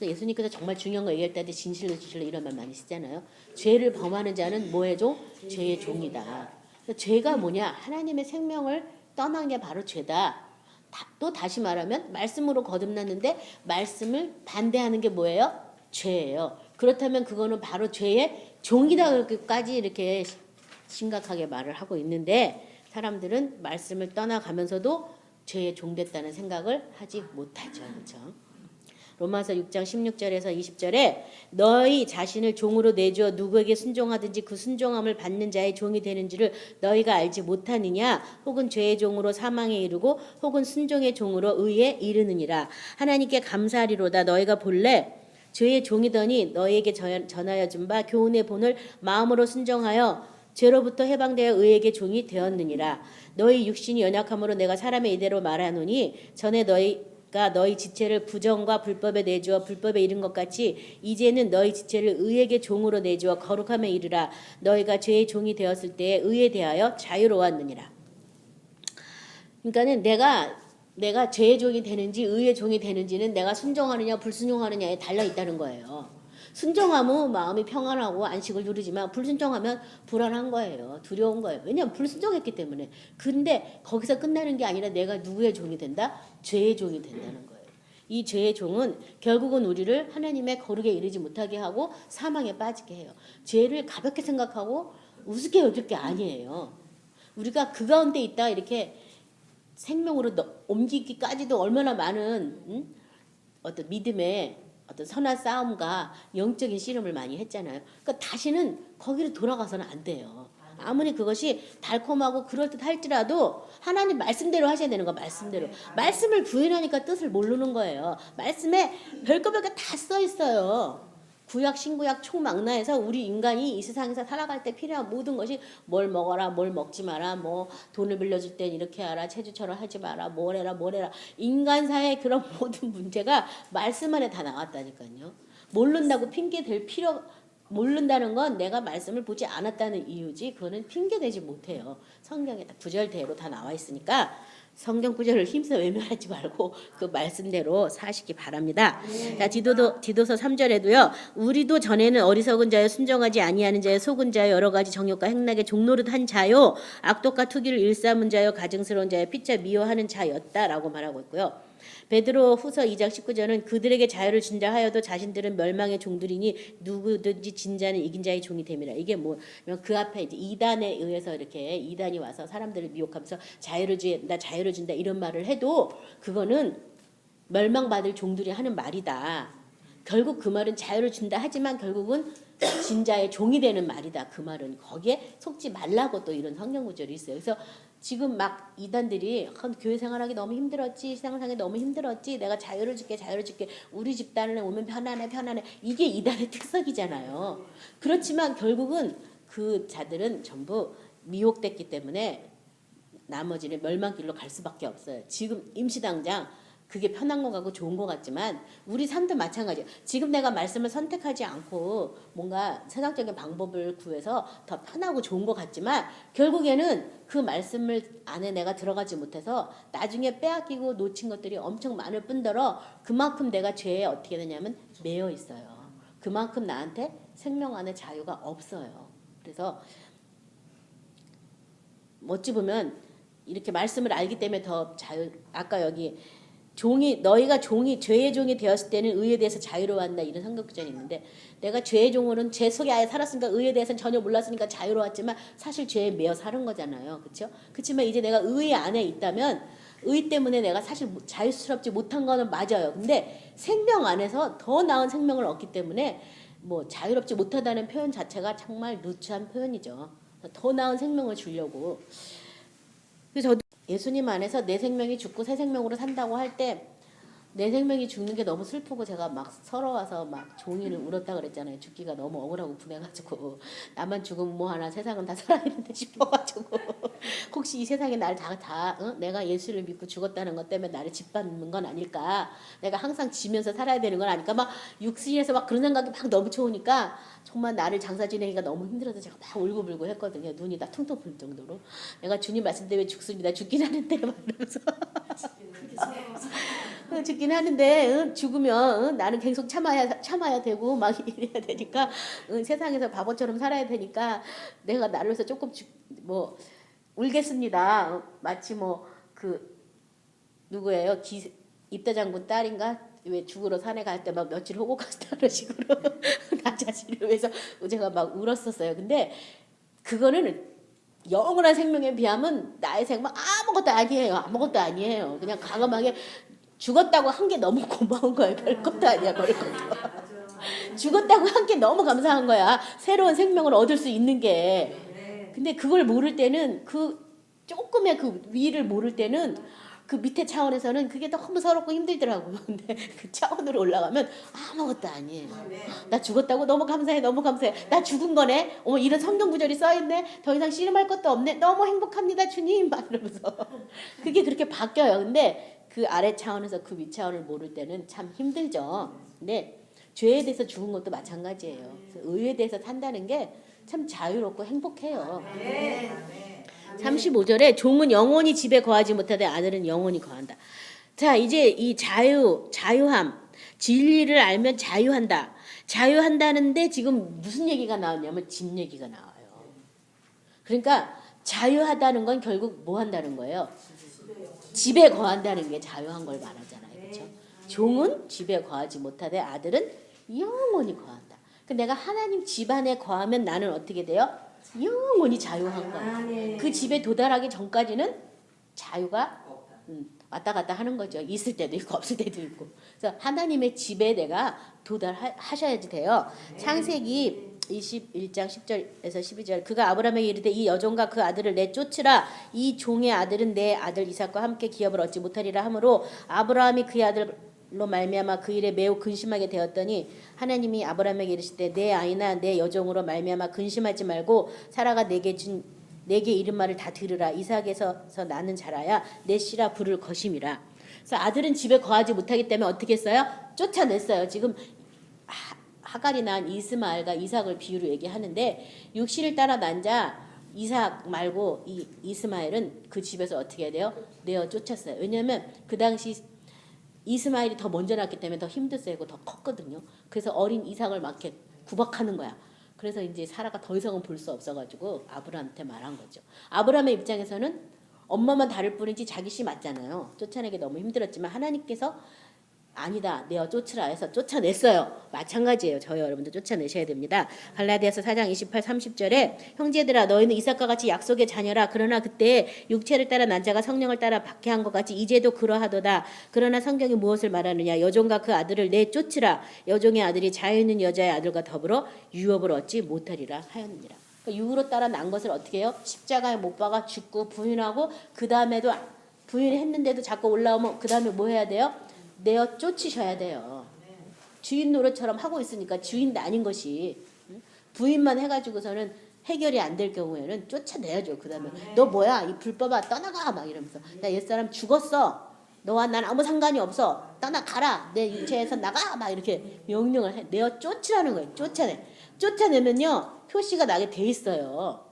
예수님께서 정말 중요한 거 얘기할 때 진실로 진실로 이런 말 많이 쓰잖아요. 죄를 범하는 자는 뭐의 종? 죄의 종이다. 죄가 뭐냐? 하나님의 생명을 떠난 게 바로 죄다. 또 다시 말하면 말씀으로 거듭났는데 말씀을 반대하는 게 뭐예요? 죄예요. 그렇다면 그거는 바로 죄의 종이다까지 이렇게 심각하게 말을 하고 있는데 사람들은 말씀을 떠나가면서도 죄의 종됐다는 생각을 하지 못하죠. 그렇죠? 로마서 6장 16절에서 20절에 너희 자신을 종으로 내주어 누구에게 순종하든지 그 순종함을 받는 자의 종이 되는지를 너희가 알지 못하느냐. 혹은 죄의 종으로 사망에 이르고 혹은 순종의 종으로 의에 이르느니라. 하나님께 감사하리로다. 너희가 본래 죄의 종이더니 너희에게 전하여 준 바 교훈의 본을 마음으로 순종하여 죄로부터 해방되어 의에게 종이 되었느니라. 너희 육신이 연약함으로 내가 사람의 이대로 말하노니 전에 너희가 너희 지체를 부정과 불법에 내주어 불법에 이른 것 같이 이제는 너희 지체를 의에게 종으로 내주어 거룩함에 이르라. 너희가 죄의 종이 되었을 때에 의에 대하여 자유로웠느니라. 그러니까는 내가 죄의 종이 되는지 의의 종이 되는지는 내가 순종하느냐 불순종하느냐에 달려 있다는 거예요. 순종하면 마음이 평안하고 안식을 누리지만 불순종하면 불안한 거예요. 두려운 거예요. 왜냐하면 불순종했기 때문에. 근데 거기서 끝나는 게 아니라 내가 누구의 종이 된다? 죄의 종이 된다는 거예요. 이 죄의 종은 결국은 우리를 하나님의 거룩에 이르지 못하게 하고 사망에 빠지게 해요. 죄를 가볍게 생각하고 우습게 여길 게 아니에요. 우리가 그 가운데 있다 이렇게 생명으로 옮기기까지도 얼마나 많은 어떤 믿음의 어떤 선한 싸움과 영적인 씨름을 많이 했잖아요. 그러니까 다시는 거기로 돌아가서는 안 돼요. 아무리 그것이 달콤하고 그럴듯 할지라도 하나님 말씀대로 하셔야 되는 거 말씀대로. 말씀을 부인하니까 뜻을 모르는 거예요. 말씀에 별거 다 써 있어요. 구약 신구약 총망라해서 우리 인간이 이 세상에서 살아갈 때 필요한 모든 것이 뭘 먹어라 뭘 먹지 마라 뭐 돈을 빌려줄 땐 이렇게 하라 체주처럼 하지 마라 뭘 해라 인간사의 그런 모든 문제가 말씀 안에 다 나왔다니까요. 모른다고 핑계 댈 필요 모른다는 건 내가 말씀을 보지 않았다는 이유지 그거는 핑계대지 못해요. 성경에 다 구절대로 다 나와 있으니까 성경 구절을 힘써 외면하지 말고 그 말씀대로 사시기 바랍니다. 자, 디도서 3절에도요. 우리도 전에는 어리석은 자여 순정하지 아니하는 자여 속은 자여 여러 가지 정욕과 행락의 종노릇 한 자요 악독과 투기를 일삼은 자여 가증스러운 자여 피차 미워하는 자였다라고 말하고 있고요. 베드로 후서 2장 19절은 그들에게 자유를 준다 하여도 자신들은 멸망의 종들이니 누구든지 진 자는 이긴 자의 종이 됨이라. 이게 뭐 그 앞에 이제 이단에 의해서 이렇게 이단이 와서 사람들을 미혹하면서 자유를 준다 이런 말을 해도 그거는 멸망받을 종들이 하는 말이다. 결국 그 말은 자유를 준다 하지만 결국은 진자의 종이 되는 말이다. 그 말은 거기에 속지 말라고 또 이런 성경 구절이 있어요. 그래서 지금 막 이단들이 교회 생활하기 너무 힘들었지 신앙생활이 너무 힘들었지 내가 자유를 줄게 우리 집단에 오면 편안해 이게 이단의 특성이잖아요. 그렇지만 결국은 그 자들은 전부 미혹됐기 때문에 나머지는 멸망길로 갈 수밖에 없어요. 지금 임시당장 그게 편한 거 같고 좋은 거 같지만 우리 삶도 마찬가지예요. 지금 내가 말씀을 선택하지 않고 뭔가 세상적인 방법을 구해서 더 편하고 좋은 거 같지만 결국에는 그 말씀을 안에 내가 들어가지 못해서 나중에 빼앗기고 놓친 것들이 엄청 많을 뿐더러 그만큼 내가 죄에 어떻게 되냐면 매여 있어요. 그만큼 나한테 생명 안에 자유가 없어요. 그래서 어찌 보면 이렇게 말씀을 알기 때문에 더 자유 아까 여기 너희가 죄의 종이 되었을 때는 의에 대해서 자유로웠다 이런 성경 구절이 있는데 내가 죄의 종으로는 죄 속에 아예 살았으니까 의에 대해서는 전혀 몰랐으니까 자유로웠지만 사실 죄에 매여 사는 거잖아요. 그렇죠? 그렇지만 이제 내가 의 안에 있다면 의 때문에 내가 사실 자유스럽지 못한 거는 맞아요. 근데 생명 안에서 더 나은 생명을 얻기 때문에 뭐 자유롭지 못하다는 표현 자체가 정말 누추한 표현이죠. 더 나은 생명을 주려고. 그래서 저도 예수님 안에서 내 생명이 죽고 새 생명으로 산다고 할 때 내 생명이 죽는 게 너무 슬프고 제가 막 서러워서 막 종이를 울었다 그랬잖아요. 죽기가 너무 억울하고 분해가지고 나만 죽으면 뭐하나 세상은 다 살아있는데 싶어가지고 혹시 이 세상에 나를 내가 예수를 믿고 죽었다는 것 때문에 나를 짓밟는 건 아닐까 내가 항상 지면서 살아야 되는 건 아닐까 막 육신에서 막 그런 생각이 막 너무 좋으니까 정말 나를 장사 지내기가 너무 힘들어서 제가 막 울고불고 했거든요. 눈이 다 퉁퉁 불 정도로 내가 주님 말씀 때문에 죽습니다. 죽긴 하는데 막 이러면서 죽긴 하는데 죽으면 나는 계속 참아야 되고 막 이래야 되니까 세상에서 바보처럼 살아야 되니까 내가 나를 위해서 조금 울겠습니다. 마치 누구예요? 입대장군 딸인가? 왜 죽으러 산에 갈 때 막 며칠 호국 갔다는 식으로 나 자신을 위해서 제가 막 울었었어요. 근데 그거는 영원한 생명에 비하면 나의 생명 아무것도 아니에요. 그냥 과감하게 죽었다고 한 게 너무 고마운 거예요. 별것도 아니야. 죽었다고 한 게 너무 감사한 거야. 새로운 생명을 얻을 수 있는 게. 근데 그걸 모를 때는 조금의 그 위를 모를 때는 그 밑에 차원에서는 그게 너무 서럽고 힘들더라고요. 근데 그 차원으로 올라가면 아무것도 아니에요. 나 죽었다고 너무 감사해. 나 죽은 거네. 이런 성경 구절이 써있네. 더 이상 씨름할 것도 없네. 너무 행복합니다 주님. 막 이러면서 그게 그렇게 바뀌어요. 근데 그 아래 차원에서 그 위 차원을 모를 때는 참 힘들죠. 근데 죄에 대해서 죽은 것도 마찬가지예요. 의에 대해서 산다는 게 참 자유롭고 행복해요. 35절에 종은 영원히 집에 거하지 못하되 아들은 영원히 거한다. 자, 이제 이 자유함, 진리를 알면 자유한다. 자유한다는데 지금 무슨 얘기가 나왔냐면 집 얘기가 나와요. 그러니까 자유하다는 건 결국 뭐 한다는 거예요? 집에 거한다는 게 자유한 걸 말하잖아요. 그렇죠? 종은 집에 거하지 못하되 아들은 영원히 거한다. 내가 하나님 집안에 거하면 나는 어떻게 돼요? 영원히 자유한 거야. 그 집에 도달하기 전까지는 자유가 왔다 갔다 하는 거죠. 있을 때도 있고 없을 때도 있고. 그래서 하나님의 집에 내가 도달하셔야지 돼요. 창세기 21장 10절에서 12절 그가 아브라함에게 이르되 이 여종과 그 아들을 내쫓으라. 이 종의 아들은 내 아들 이삭과 함께 기업을 얻지 못하리라 하므로 아브라함이 그의 아들로 말미암아 그 일에 매우 근심하게 되었더니 하나님이 아브라함에게 이르시되 내 아이나 내 여종으로 말미암아 근심하지 말고 사라가 내게 이른 말을 다 들으라. 이삭에서 나는 자라야 내 씨라 부를 것임이라. 그래서 아들은 집에 거하지 못하기 때문에 어떻게 했어요? 쫓아냈어요. 지금 하갈이 낳은 이스마엘과 이삭을 비유로 얘기하는데 육신을 따라 난 자 이삭 말고 이스마엘은 그 집에서 어떻게 해야 돼요? 내어 쫓았어요. 왜냐하면 그 당시 이스마엘이 더 먼저 낳았기 때문에 더 힘도 세고 더 컸거든요. 그래서 어린 이삭을 막 이렇게 구박하는 거야. 그래서 이제 사라가 더 이상은 볼 수 없어가지고 아브라함한테 말한 거죠. 아브라함의 입장에서는 엄마만 다를 뿐이지 자기 씨 맞잖아요. 쫓아내기 너무 힘들었지만 하나님께서 아니다 내어 쫓으라 해서 쫓아냈어요. 마찬가지예요. 저희 여러분도 쫓아내셔야 됩니다. 갈라디아서 4장 28, 30절에 형제들아 너희는 이삭과 같이 약속의 자녀라. 그러나 그때 육체를 따라 난 자가 성령을 따라 박해한 것 같이 이제도 그러하도다. 그러나 성경이 무엇을 말하느냐. 여종과 그 아들을 내쫓으라. 여종의 아들이 자유 있는 여자의 아들과 더불어 유업을 얻지 못하리라 하였느니라. 그러니까 육으로 따라 난 것을 어떻게 해요? 십자가에 못 박아 죽고 부인하고 그 다음에도 부인했는데도 자꾸 올라오면 그 다음에 뭐 해야 돼요? 내어 쫓으셔야 돼요. 주인 노릇처럼 하고 있으니까 주인도 아닌 것이 부인만 해가지고서는 해결이 안 될 경우에는 쫓아내야죠. 그 다음에 너 뭐야 이 불법아 떠나가 막 이러면서 나 옛사람 죽었어. 너와 난 아무 상관이 없어. 떠나가라. 내 육체에서 나가 막 이렇게 명령을 해. 내어 쫓으라는 거예요. 쫓아내면요 표시가 나게 돼 있어요.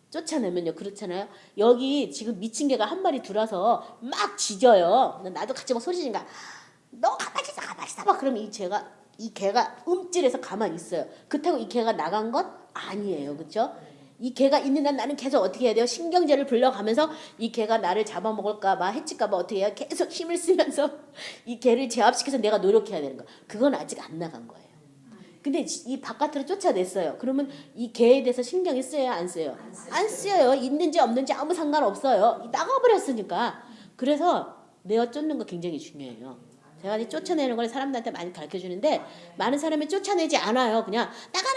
쫓아내면요 그렇잖아요. 여기 지금 미친 개가 한 마리 들어와서 막 짖어요. 나도 같이 막 소리 지르니까 너 가만히 있어 막 그러면 이 개가 움찔해서 가만히 있어요. 그렇다고 이 개가 나간 건 아니에요. 그렇죠? 이 개가 있는 한 나는 계속 어떻게 해야 돼요? 신경제를 불러가면서 이 개가 나를 잡아먹을까 봐 해칠까 봐 어떻게 해야 계속 힘을 쓰면서 이 개를 제압시켜서 내가 노력해야 되는 거. 그건 아직 안 나간 거예요. 근데 이 바깥으로 쫓아냈어요. 그러면 이 개에 대해서 신경이 쓰여요? 안 쓰여요? 안 쓰여요. 있는지 없는지 아무 상관없어요. 나가버렸으니까. 그래서 내어 쫓는 거 굉장히 중요해요. 제가 이제 쫓아내는 걸 사람들한테 많이 가르쳐주는데 많은 사람이 쫓아내지 않아요. 그냥 나가라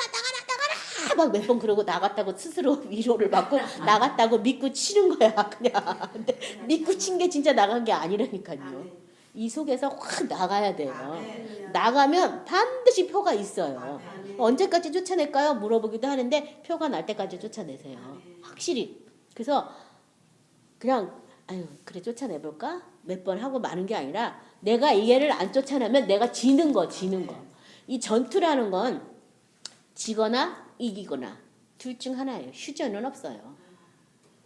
막 몇 번 그러고 나갔다고 스스로 위로를 받고 나갔다고 믿고 치는 거야. 그냥. 근데 믿고 친 게 진짜 나간 게 아니라니까요. 이 속에서 확 나가야 돼요. 나가면 반드시 표가 있어요. 언제까지 쫓아낼까요? 물어보기도 하는데 표가 날 때까지 쫓아내세요. 확실히. 그래서 그냥 아유 그래 쫓아내볼까? 몇 번 하고 마는 게 아니라 내가 이 개를 안 쫓아내면 내가 지는 거. 이 전투라는 건 지거나 이기거나 둘 중 하나예요. 휴전은 없어요.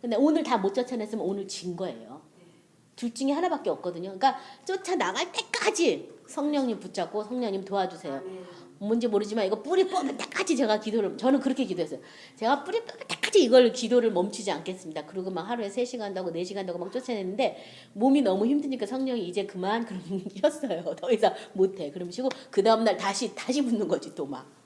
근데 오늘 다 못 쫓아냈으면 오늘 진 거예요. 둘 중에 하나밖에 없거든요. 그러니까 쫓아나갈 때까지 성령님 붙잡고 성령님 도와주세요. 뭔지 모르지만 이거 뿌리 뽑을 때까지 저는 그렇게 기도했어요. 제가 뿌리 뽑을 때까지 이걸 기도를 멈추지 않겠습니다. 그리고 막 하루에 3시간도 하고 4시간도 하고 막 쫓아냈는데 몸이 너무 힘드니까 성령이 이제 그만 그럼 쉬었어요. 더 이상 못해. 그럼 쉬고 그 다음날 다시 붙는 거지 또 막.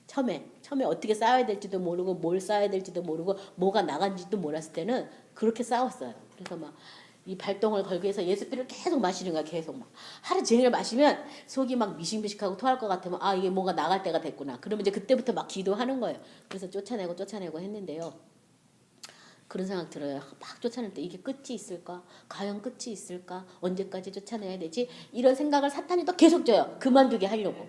처음에 어떻게 싸워야 될지도 모르고 뭘 싸워야 될지도 모르고 뭐가 나간지도 몰랐을 때는 그렇게 싸웠어요. 그래서 막 이 발동을 걸기 위해서 예수피를 계속 마시는 거야. 계속 막 하루 종일 마시면 속이 막 미식미식하고 토할 것 같으면 아 이게 뭐가 나갈 때가 됐구나. 그러면 이제 그때부터 막 기도하는 거예요. 그래서 쫓아내고 했는데요. 그런 생각 들어요. 막 쫓아낼 때 이게 끝이 있을까? 과연 끝이 있을까? 언제까지 쫓아내야 되지? 이런 생각을 사탄이 또 계속 줘요. 그만두게 하려고.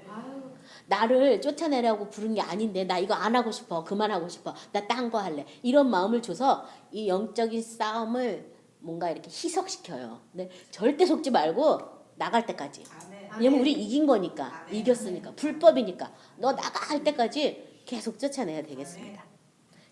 나를 쫓아내라고 부른 게 아닌데 나 이거 안 하고 싶어. 그만하고 싶어. 나 딴 거 할래. 이런 마음을 줘서 이 영적인 싸움을 뭔가 이렇게 희석시켜요. 근데 절대 속지 말고 나갈 때까지. 왜냐면 우리 이긴 거니까. 이겼으니까. 불법이니까. 너 나가 할 때까지 계속 쫓아내야 되겠습니다.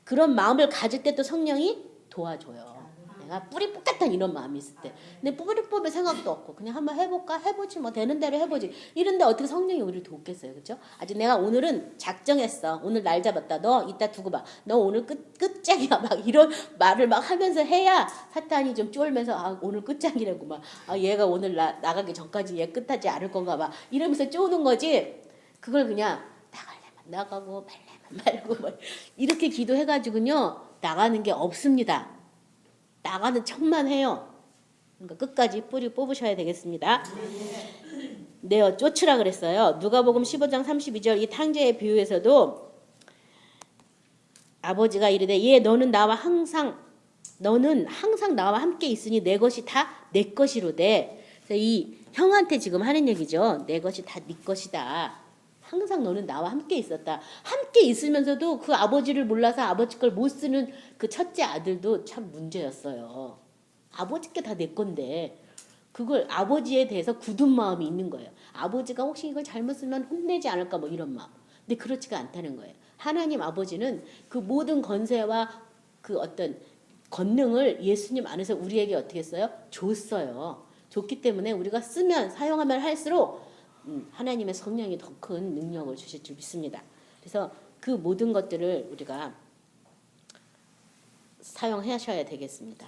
그런 마음을 가질 때 또 성령이 도와줘요. 내가 뿌리 뽑겠다는 이런 마음이 있을 때. 근데 뿌리 뽑을 생각도 없고 그냥 한번 해볼까? 해보지 뭐 되는 대로 해보지. 이런데 어떻게 성령이 우리를 돕겠어요, 그렇죠? 아주 내가 오늘은 작정했어. 오늘 날 잡았다. 너 이따 두고 봐. 너 오늘 끝장이야. 막 이런 말을 막 하면서 해야 사탄이 좀 쫄면서 아 오늘 끝장이라고 막 아 얘가 오늘 나가기 전까지 얘 끝하지 않을 건가 봐. 이러면서 쪼는 거지. 그걸 그냥 나가려면 나가고 말려면 말고 막 이렇게 기도해가지고요 나가는 게 없습니다. 나가는 척만 해요. 그러니까 끝까지 뿌리 뽑으셔야 되겠습니다. 네요, 쫓으라 그랬어요. 누가복음 15장 32절 이 탕자의 비유에서도 아버지가 이르되 얘 너는 항상 나와 함께 있으니 내 것이 다 내 것이로되. 그래서 이 형한테 지금 하는 얘기죠. 내 것이 다 네 것이다. 항상 너는 나와 함께 있었다. 함께 있으면서도 그 아버지를 몰라서 아버지 걸 못 쓰는 그 첫째 아들도 참 문제였어요. 아버지께 다 내 건데 그걸 아버지에 대해서 굳은 마음이 있는 거예요. 아버지가 혹시 이걸 잘못 쓰면 혼내지 않을까 뭐 이런 마음. 근데 그렇지가 않다는 거예요. 하나님 아버지는 그 모든 권세와 그 어떤 권능을 예수님 안에서 우리에게 어떻게 했어요? 줬어요. 줬기 때문에 우리가 쓰면 사용하면 할수록 하나님의 성령이 더 큰 능력을 주실 줄 믿습니다. 그래서 그 모든 것들을 우리가 사용하셔야 되겠습니다.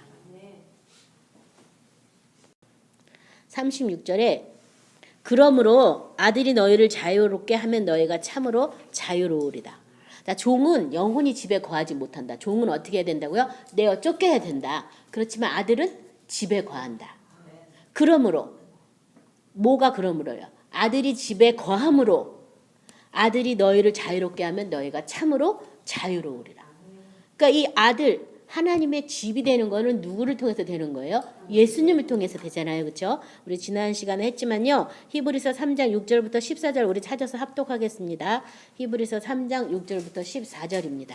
36절에 그러므로 아들이 너희를 자유롭게 하면 너희가 참으로 자유로우리다. 종은 영혼이 집에 거하지 못한다. 종은 어떻게 해야 된다고요? 내어 쫓겨야 된다. 그렇지만 아들은 집에 거한다. 그러므로 뭐가 그러므로요? 아들이 집에 거함으로 아들이 너희를 자유롭게 하면 너희가 참으로 자유로우리라. 그러니까 이 아들 하나님의 집이 되는 거는 누구를 통해서 되는 거예요? 예수님을 통해서 되잖아요. 그렇죠? 우리 지난 시간에 했지만요. 히브리서 3장 6절부터 14절 우리 찾아서 합독하겠습니다. 히브리서 3장 6절부터 14절입니다.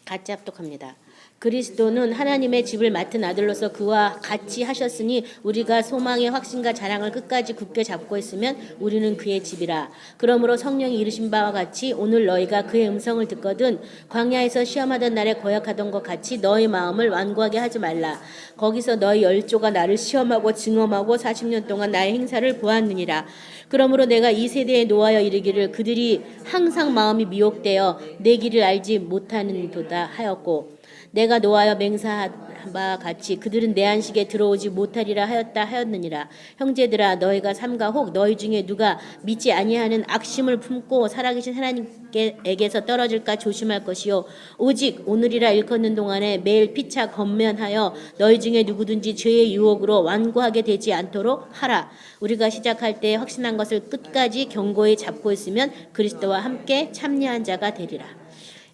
같이 합독합니다. 그리스도는 하나님의 집을 맡은 아들로서 그와 같이 하셨으니 우리가 소망의 확신과 자랑을 끝까지 굳게 잡고 있으면 우리는 그의 집이라. 그러므로 성령이 이르신 바와 같이 오늘 너희가 그의 음성을 듣거든 광야에서 시험하던 날에 고약하던 것 같이 너희 마음을 완고하게 하지 말라. 거기서 너희 열조가 나를 시험하고 증험하고 40년 동안 나의 행사를 보았느니라. 그러므로 내가 이 세대에 노하여 이르기를 그들이 항상 마음이 미혹되어 내 길을 알지 못하는도다 하였고 내가 노하여 맹세한 바 같이 그들은 내 안식에 들어오지 못하리라 하였느니라. 형제들아 너희가 삼가 혹 너희 중에 누가 믿지 아니하는 악심을 품고 살아계신 하나님께서 떨어질까 조심할 것이요 오직 오늘이라 일컫는 동안에 매일 피차 건면하여 너희 중에 누구든지 죄의 유혹으로 완고하게 되지 않도록 하라. 우리가 시작할 때 확신한 것을 끝까지 견고히 잡고 있으면 그리스도와 함께 참여한 자가 되리라.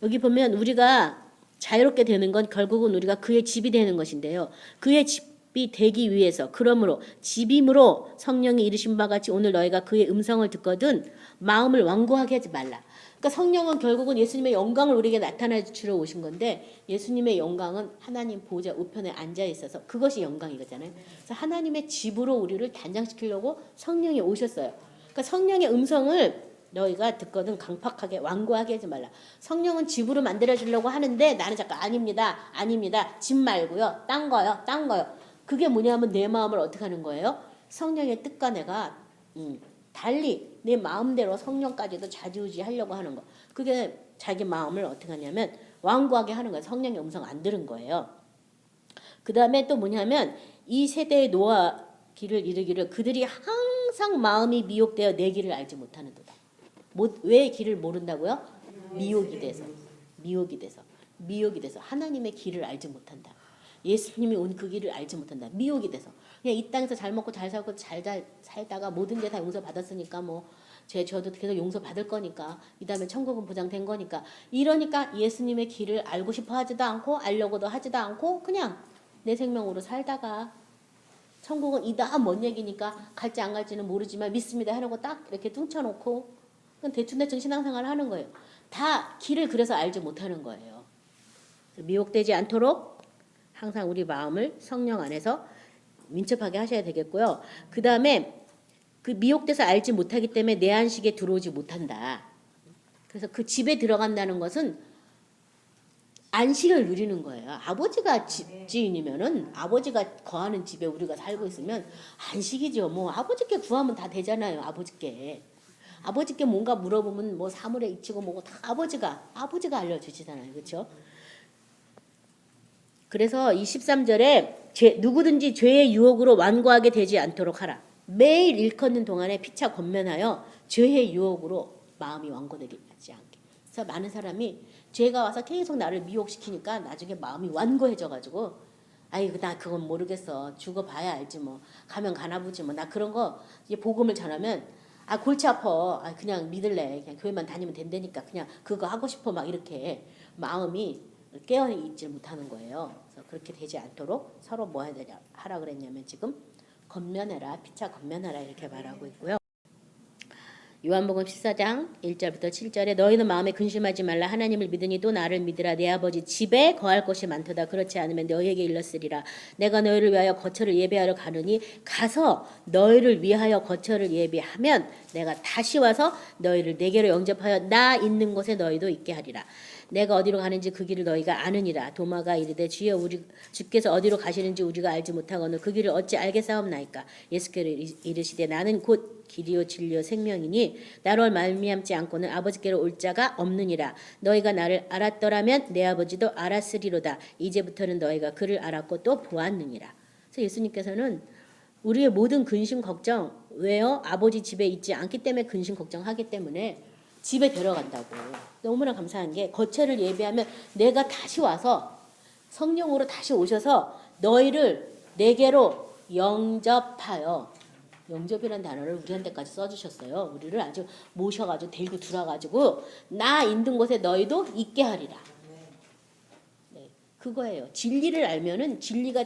여기 보면 우리가 자유롭게 되는 건 결국은 우리가 그의 집이 되는 것인데요. 그의 집이 되기 위해서 그러므로 집임으로 성령이 이르신 바 같이 오늘 너희가 그의 음성을 듣거든 마음을 완고하게 하지 말라. 그러니까 성령은 결국은 예수님의 영광을 우리에게 나타내 주러 오신 건데 예수님의 영광은 하나님 보좌 우편에 앉아 있어서 그것이 영광이잖아요. 그래서 하나님의 집으로 우리를 단장시키려고 성령이 오셨어요. 그러니까 성령의 음성을 너희가 듣거든 강팍하게 완고하게 하지 말라. 성령은 집으로 만들어주려고 하는데 나는 자꾸 아닙니다. 집 말고요. 딴 거요. 그게 뭐냐면 내 마음을 어떻게 하는 거예요? 성령의 뜻과 내가 달리 내 마음대로 성령까지도 좌지우지하려고 하는 거. 그게 자기 마음을 어떻게 하냐면 완고하게 하는 거예요. 성령의 음성 안 들은 거예요. 그 다음에 또 뭐냐면 이 세대의 노하기를 이르기를 그들이 항상 마음이 미혹되어 내 길을 알지 못하는도다. 왜 길을 모른다고요? 미혹이 돼서 하나님의 길을 알지 못한다. 예수님이 온 그 길을 알지 못한다. 미혹이 돼서 그냥 이 땅에서 잘 먹고 잘 살고 잘 살다가 모든 게 다 용서받았으니까 뭐 저도 계속 용서받을 거니까 이 다음에 천국은 보장된 거니까 이러니까 예수님의 길을 알고 싶어 하지도 않고 알려고도 하지도 않고 그냥 내 생명으로 살다가 천국은 이다 먼 얘기니까 갈지 안 갈지는 모르지만 믿습니다 해놓고 딱 이렇게 뚱쳐놓고 대충 신앙생활을 하는 거예요. 다 길을 그래서 알지 못하는 거예요. 미혹되지 않도록 항상 우리 마음을 성령 안에서 민첩하게 하셔야 되겠고요. 그 다음에 그 미혹돼서 알지 못하기 때문에 내 안식에 들어오지 못한다. 그래서 그 집에 들어간다는 것은 안식을 누리는 거예요. 아버지가 집주인이면은 아버지가 거하는 집에 우리가 살고 있으면 안식이죠. 뭐 아버지께 구하면 다 되잖아요. 아버지께 뭔가 물어보면 뭐 사물에 익히고 뭐고 다 아버지가 알려주시잖아요. 그렇죠? 그래서 이 13절에 누구든지 죄의 유혹으로 완고하게 되지 않도록 하라. 매일 일컫는 동안에 피차 권면하여 죄의 유혹으로 마음이 완고되지 않게. 그래서 많은 사람이 죄가 와서 계속 나를 미혹시키니까 나중에 마음이 완고해져가지고 아이 나 그건 모르겠어. 죽어봐야 알지 뭐. 가면 가나 보지 뭐. 나 그런 거 이제 복음을 전하면 아 골치 아파. 아 그냥 믿을래. 그냥 교회만 다니면 된다니까. 그냥 그거 하고 싶어 막 이렇게 마음이 깨어있지 못하는 거예요. 그래서 그렇게 되지 않도록 서로 뭐 해야 되냐 하라 그랬냐면 지금 건면해라 피차 건면하라 이렇게 말하고 있고요. 요한복음 14장 1절부터 7절에 너희는 마음에 근심하지 말라 하나님을 믿으니 또 나를 믿으라 내 아버지 집에 거할 곳이 많도다 그렇지 않으면 너희에게 일렀으리라 내가 너희를 위하여 거처를 예비하러 가느니 가서 너희를 위하여 거처를 예비하면 내가 다시 와서 너희를 내게로 영접하여 나 있는 곳에 너희도 있게 하리라 내가 어디로 가는지 그 길을 너희가 아느니라 도마가 이르되 주여 주께서 어디로 가시는지 우리가 알지 못하거늘 그 길을 어찌 알겠사옵나이까 예수께서 이르시되 나는 곧 길이요 진리요 생명이니 나로 말미암지 않고는 아버지께로 올 자가 없느니라 너희가 나를 알았더라면 내 아버지도 알았으리로다 이제부터는 너희가 그를 알았고 또 보았느니라. 그래서 예수님께서는 우리의 모든 근심 걱정 왜요? 아버지 집에 있지 않기 때문에 근심 걱정하기 때문에 집에 데려간다고. 너무나 감사한 게 거처를 예비하면 내가 다시 와서 성령으로 다시 오셔서 너희를 내게로 영접하여 영접이라는 단어를 우리한테까지 써주셨어요. 우리를 아주 모셔가지고 데리고 들어가지고 나 있는 곳에 너희도 있게 하리라. 네, 그거예요. 진리를 알면은 진리가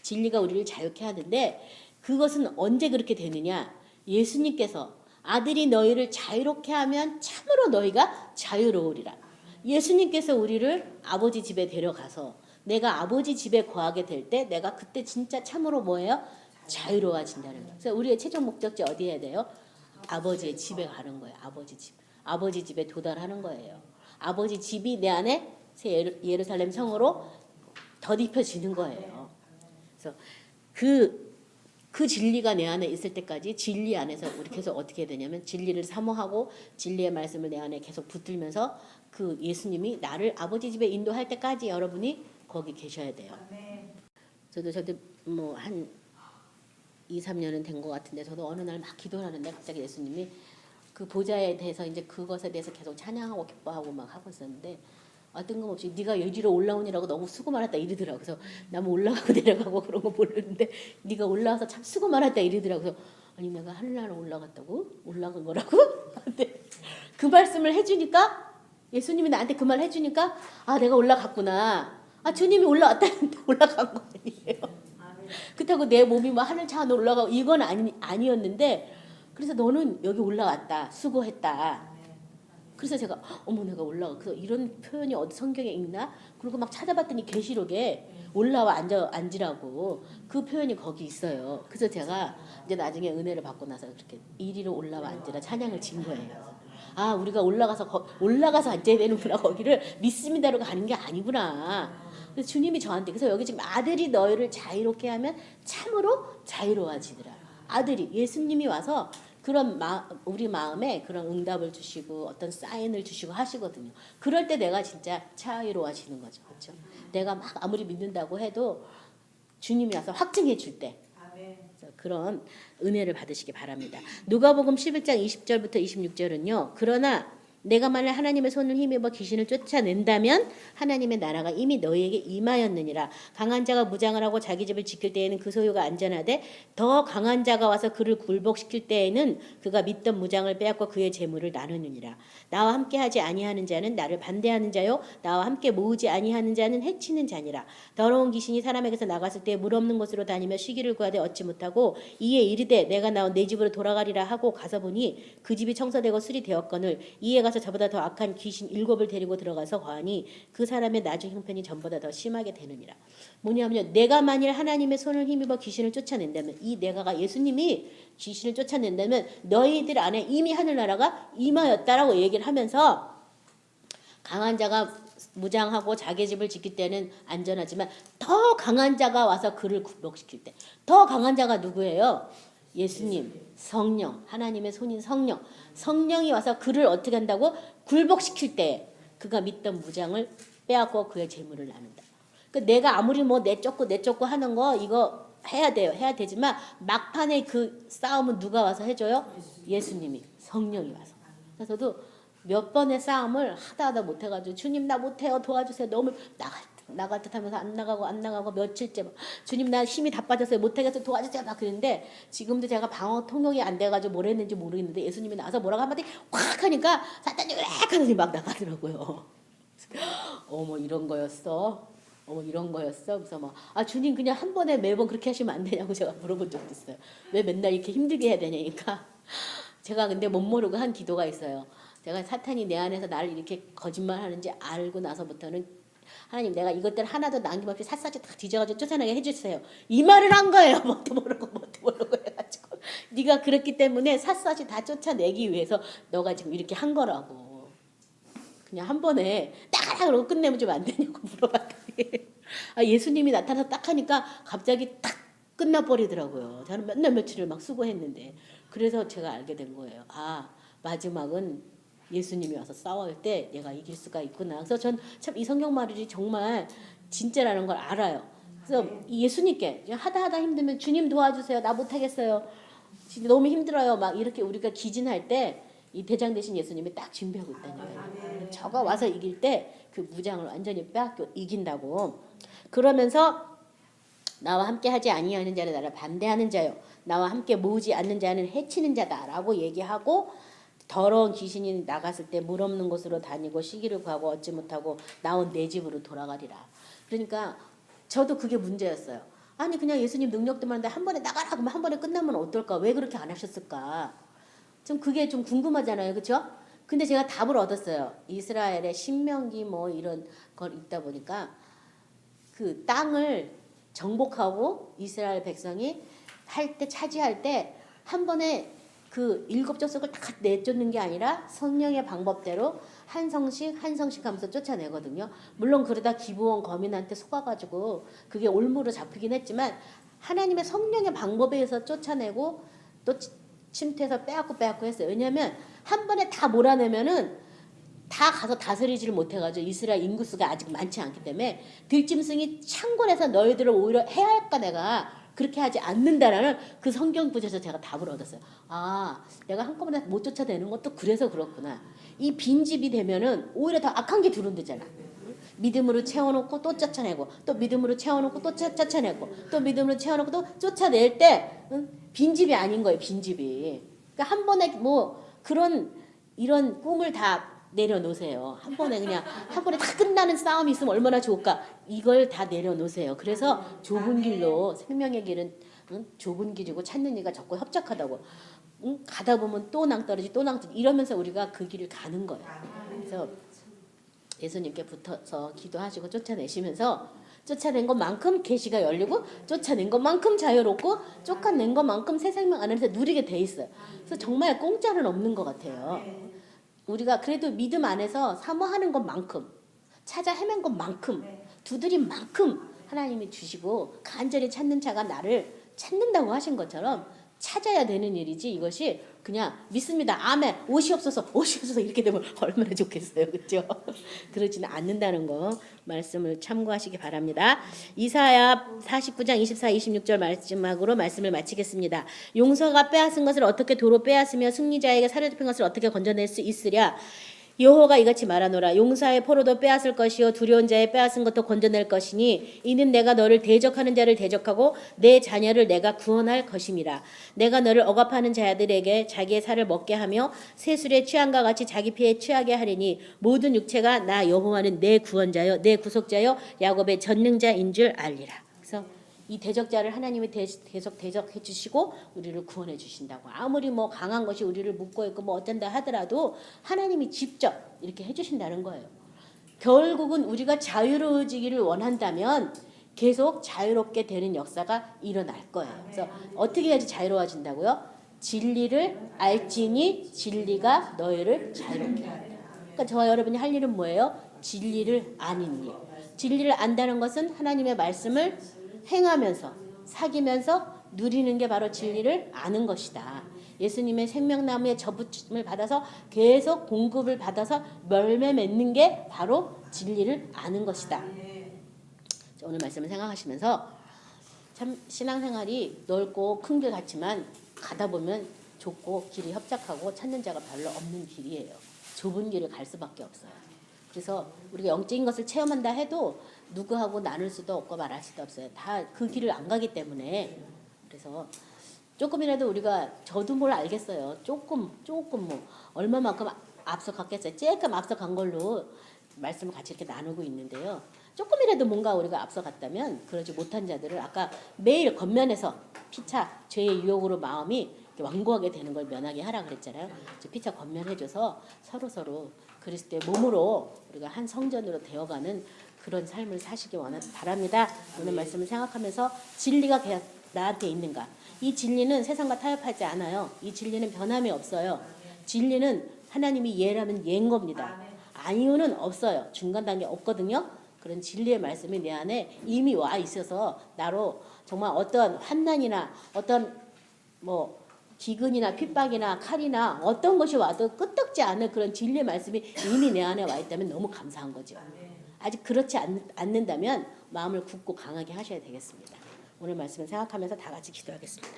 진리가 우리를 자유케 하는데 그것은 언제 그렇게 되느냐? 예수님께서 아들이 너희를 자유롭게 하면 참으로 너희가 자유로우리라. 예수님께서 우리를 아버지 집에 데려가서 내가 아버지 집에 거하게 될 때 내가 그때 진짜 참으로 뭐예요? 자유로워진다는 거예요. 그래서 우리의 최종 목적지 어디 해야 돼요? 아버지의 집에 가는 거예요. 아버지 집. 아버지 집에 도달하는 거예요. 아버지 집이 내 안에 새 예루살렘 성으로 덧입혀지는 거예요. 그래서 그 진리가 내 안에 있을 때까지 진리 안에서 우리 계속 어떻게 해야 되냐면 진리를 사모하고 진리의 말씀을 내 안에 계속 붙들면서 그 예수님이 나를 아버지 집에 인도할 때까지 여러분이 거기 계셔야 돼요. 저도 뭐 한 2, 3년은 된 것 같은데 저도 어느 날 막 기도를 하는데 갑자기 예수님이 그 보좌에 대해서 이제 그것에 대해서 계속 찬양하고 기뻐하고 막 하고 있었는데 뜬금없이 네가 여기로 올라오니라고 너무 수고 많았다 이러더라고. 그래서 나무 올라가고 내려가고 그런 거 모르는데 네가 올라와서 참 수고 많았다 이러더라고. 그래서 아니 내가 하늘나라 올라갔다고? 올라간 거라고? 근데 그 말씀을 해주니까 예수님이 나한테 그 말 해주니까 아 내가 올라갔구나. 아 주님이 올라왔다는데 올라간 거 아니에요. 그렇다고 내 몸이 막 하늘 차 안에 올라가고 이건 아니었는데 그래서 너는 여기 올라왔다. 수고했다. 그래서 제가 어머 내가 올라가. 그래서 이런 표현이 어디 성경에 있나? 그리고 막 찾아봤더니 계시록에 올라와 앉으라고 그 표현이 거기 있어요. 그래서 제가 이제 나중에 은혜를 받고 나서 그렇게 이리로 올라와 앉으라 찬양을 진 거예요. 아 우리가 올라가서 앉아야 되는구나. 거기를 믿습니다로 가는 게 아니구나. 그래서 주님이 저한테 그래서 여기 지금 아들이 너희를 자유롭게 하면 참으로 자유로워지더라. 아들이 예수님이 와서 그런 우리 마음에 그런 응답을 주시고 어떤 사인을 주시고 하시거든요. 그럴 때 내가 진짜 자유로워지는 거죠. 그렇죠? 내가 막 아무리 믿는다고 해도 주님이 와서 확증해 줄 때 그런 은혜를 받으시기 바랍니다. 누가복음 11장 20절부터 26절은요. 그러나 내가 만일 하나님의 손을 힘입어 귀신을 쫓아낸다면 하나님의 나라가 이미 너희에게 임하였느니라. 강한 자가 무장을 하고 자기 집을 지킬 때에는 그 소유가 안전하되 더 강한 자가 와서 그를 굴복시킬 때에는 그가 믿던 무장을 빼앗고 그의 재물을 나누느니라. 나와 함께하지 아니하는 자는 나를 반대하는 자요 나와 함께 모으지 아니하는 자는 해치는 자니라. 더러운 귀신이 사람에게서 나갔을 때 물 없는 곳으로 다니며 쉬기를 구하되 얻지 못하고 이에 이르되 내가 나온 내 집으로 돌아가리라 하고 가서 보니 그 집이 청소되고 수리되었거늘 이에 가서 저보다 더 악한 귀신 7을 데리고 들어가서 거하니 그 사람의 나중 형편이 전보다 더 심하게 되느니라. 뭐냐면요. 내가 만일 하나님의 손을 힘입어 귀신을 쫓아낸다면 이 내가가 예수님이 귀신을 쫓아낸다면 너희들 안에 이미 하늘나라가 임하였다라고 얘기를 하면서 강한 자가 무장하고 자기 집을 지킬 때는 안전하지만 더 강한 자가 와서 그를 굴복시킬 때, 더 강한 자가 누구예요? 예수님, 성령, 하나님의 손인 성령. 성령이 와서 그를 어떻게 한다고? 굴복시킬 때 그가 믿던 무장을 빼앗고 그의 재물을 나눈다. 그러니까 내가 아무리 뭐 내쫓고 하는 거 이거 해야 돼요. 해야 되지만 막판에 그 싸움은 누가 와서 해줘요? 예수님이, 성령이 와서. 그래서 저도 몇 번의 싸움을 하다 못해가지고 주님 나 못해요 도와주세요. 너무 나갈 듯 하면서 안 나가고 며칠째 막 주님 나 힘이 다 빠졌어요 못하겠어요 도와주세요 막 그랬는데 지금도 제가 방어 통역이 안 돼가지고 뭘 했는지 모르겠는데 예수님이 나와서 뭐라고 한마디 확 하니까 사탄이 왜 하더니 막 나가더라고요. 어머 이런 거였어. 어머 이런 거였어. 그래서 막 주님 그냥 한 번에 매번 그렇게 하시면 안 되냐고 제가 물어본 적도 있어요. 왜 맨날 이렇게 힘들게 해야 되냐니까. 제가 근데 못 모르고 한 기도가 있어요. 제가 사탄이 내 안에서 나를 이렇게 거짓말하는지 알고 나서부터는 하나님 내가 이것들 하나도 남김없이 샅샅이 다 뒤져가지고 쫓아내게 해주세요. 이 말을 한 거예요. 뭣도 모르고 해가지고 네가 그랬기 때문에 샅샅이 다 쫓아내기 위해서 너가 지금 이렇게 한 거라고. 그냥 한 번에 딱 그러고 끝내면 좀 안 되냐고 물어봤더니 예수님이 나타나서 딱 하니까 갑자기 딱 끝나버리더라고요. 저는 맨날 며칠을 막 수고했는데 그래서 제가 알게 된 거예요. 마지막은 예수님이 와서 싸울 때 내가 이길 수가 있구나. 그래서 전 참 이 성경 말이 정말 진짜라는 걸 알아요. 그래서 예수님께 하다 힘들면 주님 도와주세요. 나 못하겠어요. 너무 힘들어요. 막 이렇게 우리가 기진할 때 이 대장 되신 예수님이 딱 준비하고 있다는 거예요. 저가 와서 이길 때 그 무장을 완전히 빼앗겨 이긴다고. 그러면서 나와 함께 하지 아니하는 자는 나를 반대하는 자요. 나와 함께 모으지 않는 자는 해치는 자다라고 얘기하고 더러운 귀신이 나갔을 때 물 없는 곳으로 다니고 시기를 구하고 얻지 못하고 나온 내 집으로 돌아가리라. 그러니까 저도 그게 문제였어요. 아니 그냥 예수님 능력도 많은데 한 번에 나가라 그러면 한 번에 끝나면 어떨까? 왜 그렇게 안 하셨을까? 좀 그게 좀 궁금하잖아요. 그렇죠? 근데 제가 답을 얻었어요. 이스라엘의 신명기 뭐 이런 걸 읽다 보니까 그 땅을 정복하고 이스라엘 백성이 차지할 때 한 번에 그 7 족속을 다 내쫓는 게 아니라 성령의 방법대로 한 성씩 하면서 쫓아내거든요. 물론 그러다 기브온 거민한테 속아가지고 그게 올무로 잡히긴 했지만 하나님의 성령의 방법에 의해서 쫓아내고 또 침투해서 빼앗고 했어요. 왜냐하면 한 번에 다 몰아내면은 다 가서 다스리지를 못해가지고 이스라엘 인구수가 아직 많지 않기 때문에 들짐승이 창궐해서 너희들을 오히려 해야 할까 내가 그렇게 하지 않는다라는 그 성경 구절에서 제가 답을 얻었어요. 내가 한꺼번에 못 쫓아내는 것도 그래서 그렇구나. 이 빈집이 되면은 오히려 더 악한 게 들어온대잖아. 믿음으로 채워놓고 또 쫓아내고 또 믿음으로 채워놓고 또 쫓아내고 또 믿음으로 채워놓고 또 쫓아낼 때 빈집이 아닌 거예요. 빈집이. 그러니까 한 번에 뭐 이런 꿈을 다 내려놓으세요. 한 번에 다 끝나는 싸움이 있으면 얼마나 좋을까. 이걸 다 내려놓으세요. 그래서 좁은 길로 생명의 길은 좁은 길이고 찾는 이가 적고 협착하다고. 가다 보면 또 낭떠러지 이러면서 우리가 그 길을 가는 거예요. 그래서 예수님께 붙어서 기도하시고 쫓아내시면서 쫓아낸 것만큼 계시가 열리고 쫓아낸 것만큼 자유롭고 쫓아낸 것만큼 새 생명 안에서 누리게 돼 있어요. 그래서 정말 공짜는 없는 것 같아요. 우리가 그래도 믿음 안에서 사모하는 것만큼 찾아 헤맨 것만큼 두드린 만큼 하나님이 주시고 간절히 찾는 자가 나를 찾는다고 하신 것처럼 찾아야 되는 일이지 이것이 그냥 믿습니다. 아멘. 옷이 없어서 이렇게 되면 얼마나 좋겠어요. 그렇죠? 그러지는 않는다는 거 말씀을 참고하시기 바랍니다. 이사야 49장 24, 26절 마지막으로 말씀을 마치겠습니다. 용서가 빼앗은 것을 어떻게 도로 빼앗으며 승리자에게 사로잡힌 것을 어떻게 건져낼 수 있으랴. 여호와가 이같이 말하노라. 용사의 포로도 빼앗을 것이요 두려운 자의 빼앗은 것도 건져낼 것이니 이는 내가 너를 대적하는 자를 대적하고 내 자녀를 내가 구원할 것임이라. 내가 너를 억압하는 자들에게 자기의 살을 먹게 하며 새술에 취함과 같이 자기 피에 취하게 하리니 모든 육체가 나 여호와는 내 구원자요 내 구속자요 야곱의 전능자인 줄 알리라. 그래서 이 대적자를 하나님이 계속 대적해 주시고 우리를 구원해 주신다고. 아무리 뭐 강한 것이 우리를 묶고 있고 뭐 어쩐다 하더라도 하나님이 직접 이렇게 해 주신다는 거예요. 결국은 우리가 자유로워지기를 원한다면 계속 자유롭게 되는 역사가 일어날 거예요. 그래서 어떻게 해야지 자유로워진다고요? 진리를 알지니 진리가 너희를 자유롭게 하리라. 그러니까 저와 여러분이 할 일은 뭐예요? 진리를 아는 일. 진리를 안다는 것은 하나님의 말씀을 행하면서 사귀면서 누리는 게 바로 진리를 아는 것이다. 예수님의 생명나무의 접붙임을 받아서 계속 공급을 받아서 열매 맺는 게 바로 진리를 아는 것이다. 오늘 말씀을 생각하시면서 참 신앙생활이 넓고 큰 길 같지만 가다 보면 좁고 길이 협착하고 찾는 자가 별로 없는 길이에요. 좁은 길을 갈 수밖에 없어요. 그래서 우리가 영적인 것을 체험한다 해도 누구하고 나눌 수도 없고 말할 수도 없어요. 다 그 길을 안 가기 때문에. 그래서 조금이라도 우리가 저도 뭘 알겠어요. 조금 뭐 얼마만큼 앞서 갔겠어요. 조금 앞서 간 걸로 말씀을 같이 이렇게 나누고 있는데요. 조금이라도 뭔가 우리가 앞서 갔다면 그러지 못한 자들을 아까 매일 겉면에서 피차 죄의 유혹으로 마음이 완고하게 되는 걸 면하게 하라 그랬잖아요. 피차 겉면해줘서 서로 그리스도의 몸으로 우리가 한 성전으로 되어가는 그런 삶을 사시기 바랍니다. 오늘 말씀을 생각하면서 진리가 나한테 있는가? 이 진리는 세상과 타협하지 않아요. 이 진리는 변함이 없어요. 진리는 하나님이 예라면 예인 겁니다. 아니오는 없어요. 중간 단계 없거든요. 그런 진리의 말씀이 내 안에 이미 와 있어서 나로 정말 어떤 환난이나 어떤 뭐 기근이나 핍박이나 칼이나 어떤 것이 와도 끄떡지 않은 그런 진리의 말씀이 이미 내 안에 와 있다면 너무 감사한 거죠. 아직 그렇지 않는다면 마음을 굳고 강하게 하셔야 되겠습니다. 오늘 말씀을 생각하면서 다 같이 기도하겠습니다.